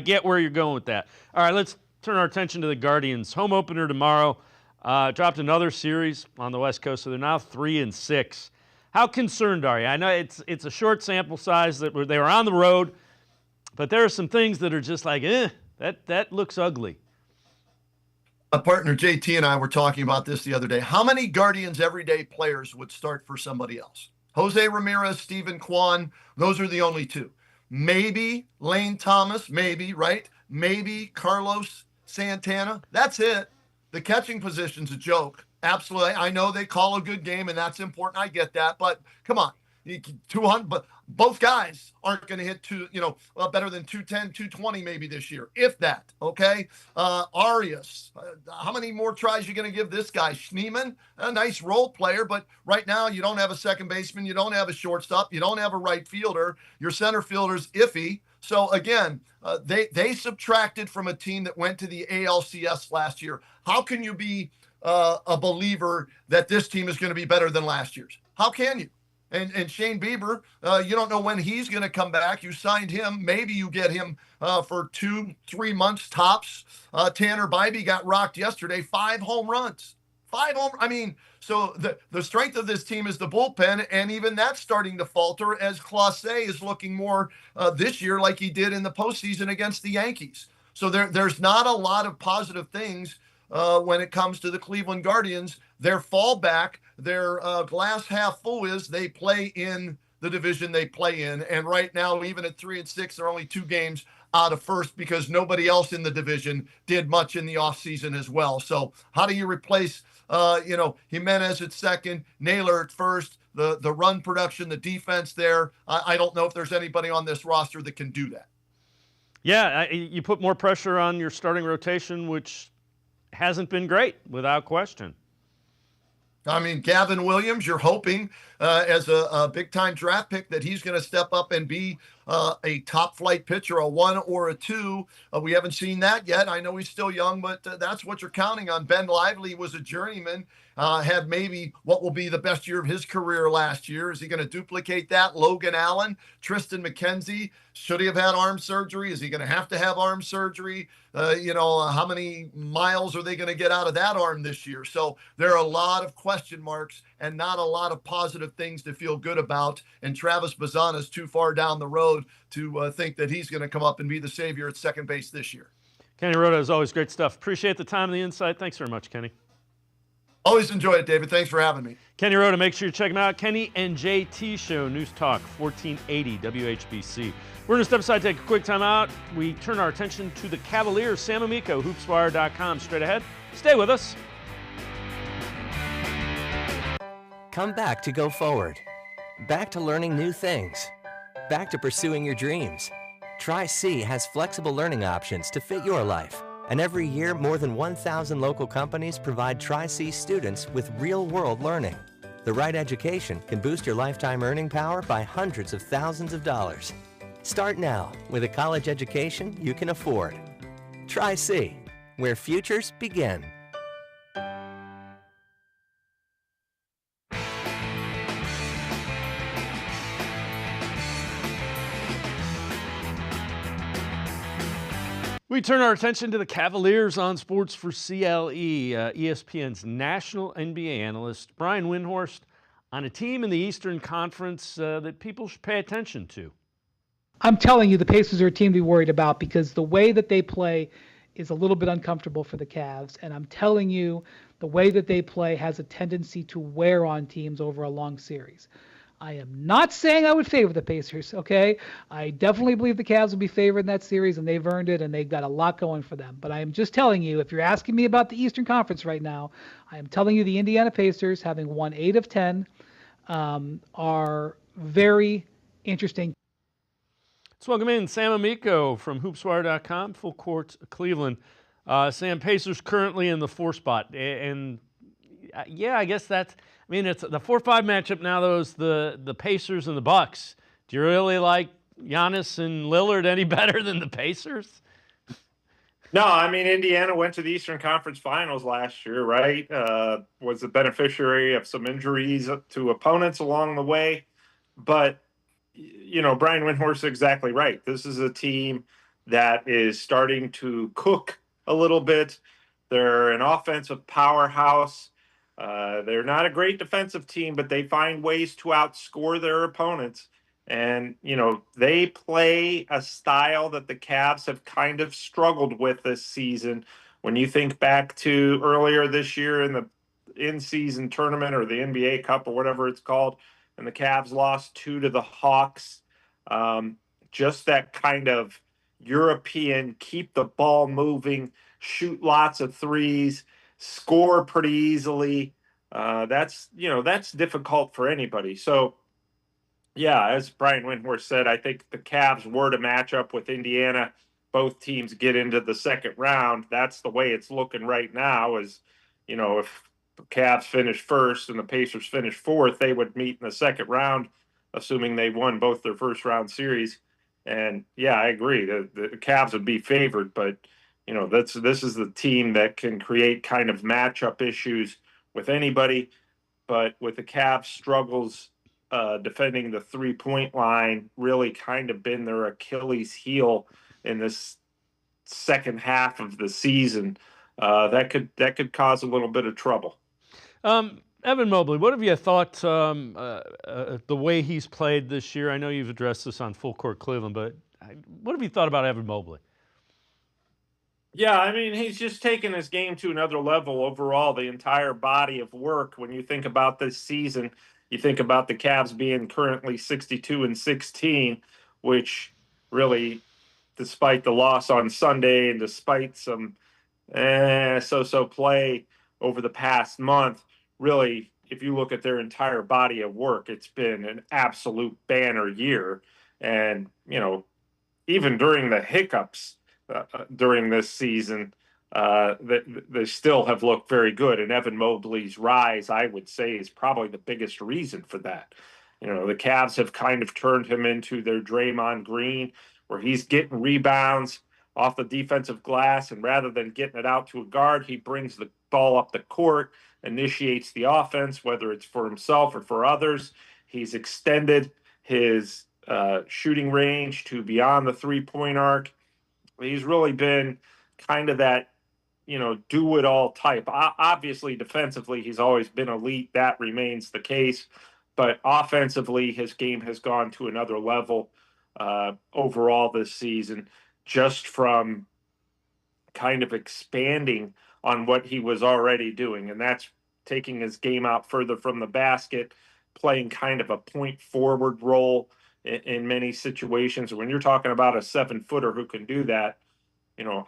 Speaker 1: get where you're going with that. All right, let's turn our attention to the Guardians. Home opener tomorrow. Dropped another series on the West Coast, so they're now 3-6. How concerned are you? I know it's a short sample size that they were on the road, but there are some things that are just like, that looks ugly.
Speaker 16: My partner JT and I were talking about this the other day. How many Guardians everyday players would start for somebody else? Jose Ramirez, Stephen Kwan, those are the only 2. Maybe Lane Thomas, maybe, right? Maybe Carlos Santana. That's it. The catching position's a joke. Absolutely. I know they call a good game, and that's important. I get that. But come on. 200, but both guys aren't going to hit better than 210, 220 maybe this year, if that. Okay. Arias, how many more tries are you going to give this guy? Schneemann, a nice role player, but right now you don't have a second baseman, you don't have a shortstop, you don't have a right fielder. Your center fielder's iffy. So again, they subtracted from a team that went to the ALCS last year. How can you be a believer that this team is going to be better than last year's? How can you? And Shane Bieber, you don't know when he's going to come back. You signed him. Maybe you get him for 2-3 months tops. Tanner Bybee got rocked yesterday. 5 home runs. So the strength of this team is the bullpen, and even that's starting to falter as Clase is looking more this year like he did in the postseason against the Yankees. So there's not a lot of positive things when it comes to the Cleveland Guardians. Their fallback, their glass half full is they play in the division they play in. And right now, even at 3-6, they're only 2 games out of first because nobody else in the division did much in the offseason as well. So how do you replace, Jimenez at second, Naylor at first, the run production, the defense there? I don't know if there's anybody on this roster that can do that.
Speaker 1: Yeah, you put more pressure on your starting rotation, which hasn't been great, without question.
Speaker 16: I mean, Gavin Williams, you're hoping as a big-time draft pick that he's going to step up and be a top-flight pitcher, a 1 or a 2. We haven't seen that yet. I know he's still young, but that's what you're counting on. Ben Lively was a journeyman, had maybe what will be the best year of his career last year. Is he going to duplicate that? Logan Allen, Tristan McKenzie, should he have had arm surgery? Is he going to have arm surgery? How many miles are they going to get out of that arm this year? So there are a lot of question marks and not a lot of positive things to feel good about. And Travis Bazzana is too far down the road to think that he's going to come up and be the savior at second base this year.
Speaker 1: Kenny Roda, is always great stuff. Appreciate the time and the insight. Thanks very much, Kenny.
Speaker 16: Always enjoy it, David. Thanks for having me.
Speaker 1: Kenny Roda, make sure you check him out. Kenny and JT Show, News Talk, 1480 WHBC. We're going to step aside, take a quick time out. We turn our attention to the Cavaliers. Sam Amico, hoopswire.com. Straight ahead. Stay with us.
Speaker 14: Come back to Go Forward. Back to learning new things. Back to pursuing your dreams. Tri-C has flexible learning options to fit your life. And every year, more than 1,000 local companies provide Tri-C students with real-world learning. The right education can boost your lifetime earning power by hundreds of thousands of dollars. Start now with a college education you can afford. Tri-C, where futures begin.
Speaker 1: We turn our attention to the Cavaliers on Sports4CLE. ESPN's national NBA analyst, Brian Windhorst, on a team in the Eastern Conference that people should pay attention to.
Speaker 21: I'm telling you, the Pacers are a team to be worried about because the way that they play is a little bit uncomfortable for the Cavs. And I'm telling you, the way that they play has a tendency to wear on teams over a long series. I am not saying I would favor the Pacers, okay? I definitely believe the Cavs will be favored in that series, and they've earned it, and they've got a lot going for them. But I am just telling you, if you're asking me about the Eastern Conference right now, I am telling you the Indiana Pacers, having won 8 of 10, are very interesting.
Speaker 1: Let's welcome in Sam Amico from hoopswire.com, Full Court Cleveland. Sam, Pacers currently in the 4 spot, and I guess that's. I mean, it's the 4-5 matchup now. Those the Pacers and the Bucks. Do you really like Giannis and Lillard any better than the Pacers?
Speaker 22: No, I mean, Indiana went to the Eastern Conference Finals last year, right? Was the beneficiary of some injuries to opponents along the way. But, Brian Windhorst is exactly right. This is a team that is starting to cook a little bit. They're an offensive powerhouse. They're not a great defensive team, but they find ways to outscore their opponents. And, they play a style that the Cavs have kind of struggled with this season. When you think back to earlier this year in the in-season tournament or the NBA Cup or whatever it's called, and the Cavs lost 2 to the Hawks, just that kind of European, keep the ball moving, shoot lots of threes, score pretty easily. That's difficult for anybody. So, yeah, as Brian Windhorst said, I think the Cavs were to match up with Indiana. Both teams get into the second round. That's the way it's looking right now is, if the Cavs finish first and the Pacers finish fourth, they would meet in the second round, assuming they won both their first round series. And, yeah, I agree. The Cavs would be favored, but this is the team that can create kind of matchup issues with anybody. But with the Cavs struggles defending the 3-point line really kind of been their Achilles heel in this second half of the season, that could cause a little bit of trouble.
Speaker 1: Evan Mobley, what have you thought the way he's played this year? I know you've addressed this on Full Court Cleveland, but what have you thought about Evan Mobley?
Speaker 22: Yeah, I mean, he's just taken his game to another level overall, the entire body of work. When you think about this season, you think about the Cavs being currently 62-16, which really, despite the loss on Sunday and despite some so-so play over the past month, really, if you look at their entire body of work, it's been an absolute banner year. And, even during the hiccups during this season, they still have looked very good. And Evan Mobley's rise, I would say, is probably the biggest reason for that. The Cavs have kind of turned him into their Draymond Green, where he's getting rebounds off the defensive glass, and rather than getting it out to a guard, he brings the ball up the court, initiates the offense, whether it's for himself or for others. He's extended his shooting range to beyond the three-point arc. He's really been kind of that, do-it-all type. Obviously, defensively, he's always been elite. That remains the case. But offensively, his game has gone to another level overall this season, just from kind of expanding on what he was already doing. And that's taking his game out further from the basket, playing kind of a point forward role in many situations. When you're talking about a 7-footer who can do that,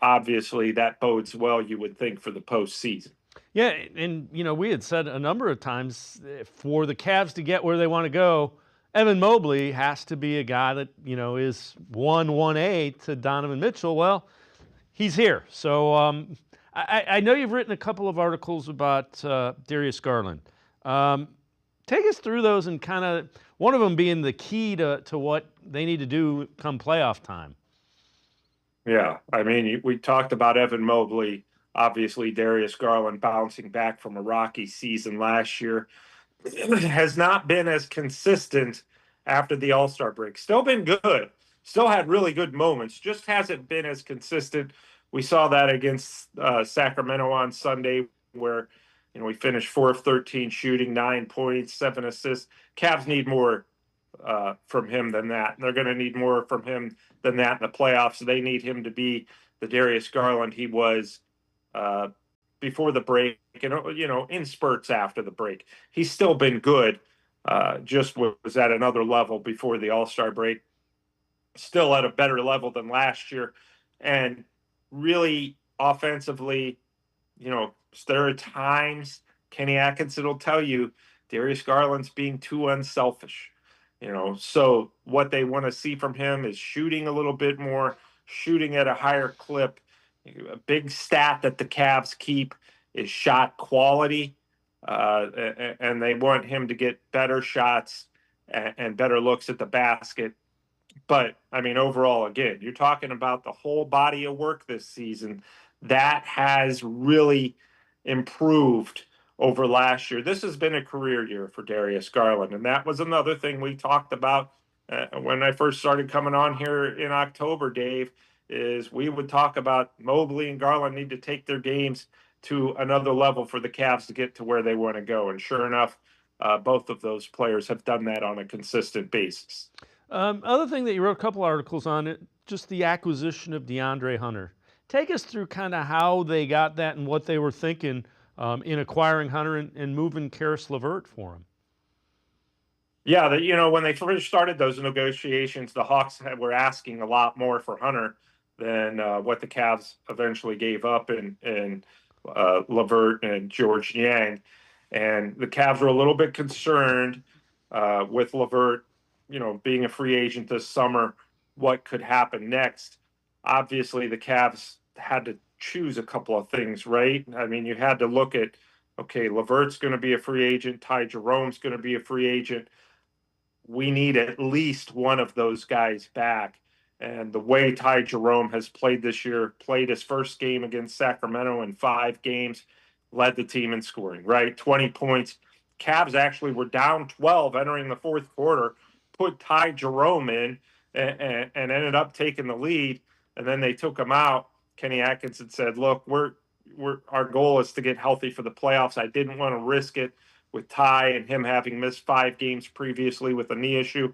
Speaker 22: obviously that bodes well, you would think, for the postseason.
Speaker 1: Yeah, and, we had said a number of times, for the Cavs to get where they want to go, Evan Mobley has to be a guy that, is 1A to Donovan Mitchell. Well, he's here. So I know you've written a couple of articles about Darius Garland. Take us through those, and kind of one of them being the key to what they need to do come playoff time.
Speaker 22: Yeah, I mean, we talked about Evan Mobley. Obviously, Darius Garland bouncing back from a rocky season last year has not been as consistent after the All-Star break. Still been good. Still had really good moments. Just hasn't been as consistent. We saw that against Sacramento on Sunday, where we finished 4 of 13 shooting, 9 points, 7 assists. Cavs need more from him than that. They're going to need more from him than that in the playoffs. They need him to be the Darius Garland he was before the break, and in spurts after the break. He's still been good, just was at another level before the All-Star break. Still at a better level than last year, and really offensively, there are times Kenny Atkinson will tell you Darius Garland's being too unselfish. So what they want to see from him is shooting a little bit more, shooting at a higher clip. A big stat that the Cavs keep is shot quality, and they want him to get better shots and better looks at the basket. But, I mean, overall, again, you're talking about the whole body of work this season. That has really improved over last year. This has been a career year for Darius Garland, and that was another thing we talked about when I first started coming on here in October, Dave, is we would talk about Mobley and Garland need to take their games to another level for the Cavs to get to where they want to go. And sure enough, both of those players have done that on a consistent basis.
Speaker 1: Other thing that you wrote a couple articles on it, just the acquisition of DeAndre Hunter. Take us through kind of how they got that and what they were thinking in acquiring Hunter and moving Karis LeVert for him.
Speaker 22: Yeah, when they first started those negotiations, the Hawks were asking a lot more for Hunter than what the Cavs eventually gave up in LeVert and George Niang. And the Cavs were a little bit concerned with LeVert, being a free agent this summer, what could happen next. Obviously, the Cavs had to choose a couple of things, right? I mean, you had to look at, okay, LeVert's going to be a free agent. Ty Jerome's going to be a free agent. We need at least one of those guys back. And the way Ty Jerome has played this year, played his first game against Sacramento in 5 games, led the team in scoring, right? 20 points. Cavs actually were down 12 entering the fourth quarter, put Ty Jerome in and ended up taking the lead. And then they took him out. Kenny Atkinson said, look, our goal is to get healthy for the playoffs. I didn't want to risk it with Ty and him having missed 5 games previously with a knee issue.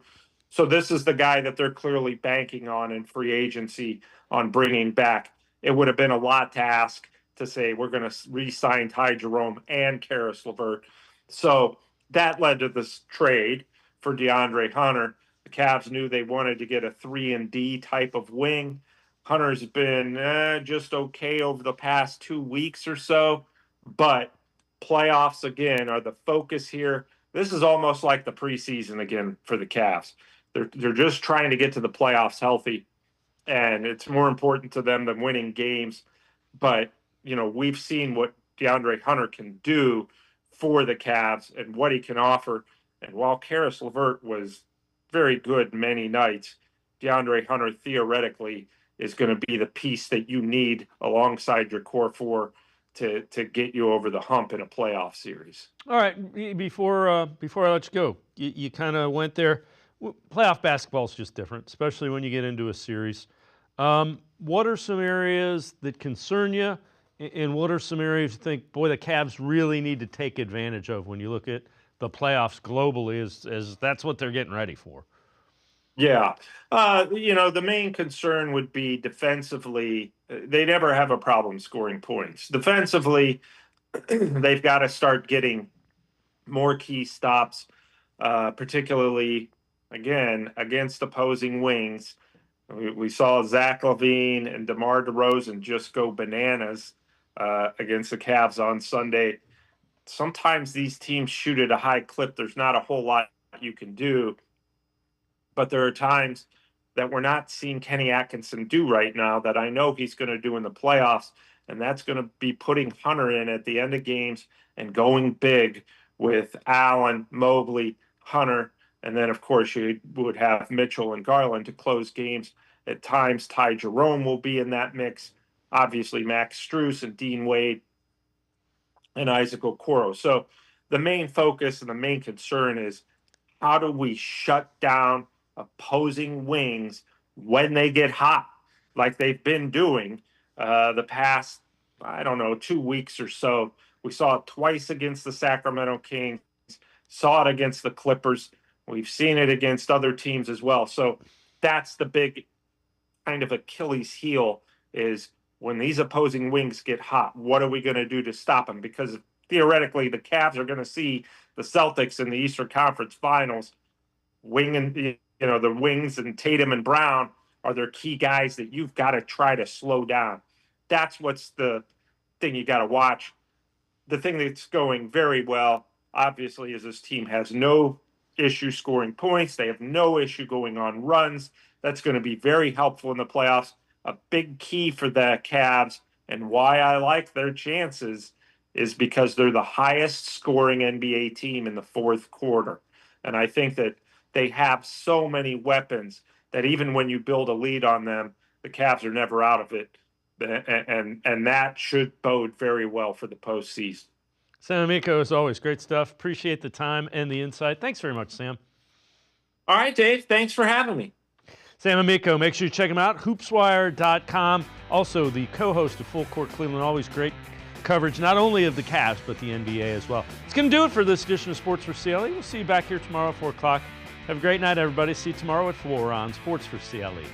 Speaker 22: So this is the guy that they're clearly banking on in free agency on bringing back. it would have been a lot to ask to say we're going to re-sign Ty Jerome and Karis LeVert. So that led to this trade for DeAndre Hunter. The Cavs knew they wanted to get a 3-and-D type of wing. Hunter's been just okay over the past 2 weeks or so, but playoffs again are the focus here. This is almost like the preseason again for the Cavs. They're just trying to get to the playoffs healthy, and it's more important to them than winning games. But, you know, we've seen what DeAndre Hunter can do for the Cavs and what he can offer. And while Karis LeVert was very good many nights, DeAndre Hunter theoretically is going to be the piece that you need alongside your core four to get you over the hump in a playoff series.
Speaker 1: All right, before I let you go, you kind of went there. Playoff basketball is just different, especially when you get into a series. What are some areas that concern you, and what are some areas you think, boy, the Cavs really need to take advantage of when you look at the playoffs globally, as that's what they're getting ready for?
Speaker 22: Yeah. You know, the main concern would be defensively. They never have a problem scoring points. Defensively, they've got to start getting more key stops, particularly, again, against opposing wings. We saw Zach LaVine and DeMar DeRozan just go bananas against the Cavs on Sunday. Sometimes these teams shoot at a high clip. There's not a whole lot you can do. But there are times that we're not seeing Kenny Atkinson do right now that I know he's going to do in the playoffs, and that's going to be putting Hunter in at the end of games and going big with Allen, Mobley, Hunter, and then, of course, you would have Mitchell and Garland to close games. At times, Ty Jerome will be in that mix. Obviously, Max Strus and Dean Wade and Isaac Okoro. So the main focus and the main concern is how do we shut down opposing wings when they get hot, like they've been doing the past, 2 weeks or so. We saw it twice against the Sacramento Kings, saw it against the Clippers. We've seen it against other teams as well. So that's the big kind of Achilles heel, is when these opposing wings get hot, what are we going to do to stop them? Because theoretically, the Cavs are going to see the Celtics in the Eastern Conference Finals. The wings and Tatum and Brown are their key guys that you've got to try to slow down. That's what's the thing you got to watch. The thing that's going very well, obviously, is this team has no issue scoring points. They have no issue going on runs. That's going to be very helpful in the playoffs. A big key for the Cavs, and why I like their chances, is because they're the highest scoring NBA team in the fourth quarter. And I think that they have so many weapons that even when you build a lead on them, the Cavs are never out of it. And that should bode very well for the postseason.
Speaker 1: Sam Amico, as always, great stuff. Appreciate the time and the insight. Thanks very much, Sam.
Speaker 22: All right, Dave. Thanks for having me.
Speaker 1: Sam Amico, make sure you check him out, hoopswire.com. Also, the co-host of Full Court Cleveland, always great coverage, not only of the Cavs, but the NBA as well. It's going to do it for this edition of Sports for CLE. We'll see you back here tomorrow at 4 o'clock. Have a great night, everybody. See you tomorrow at 4 on Sports for CLE.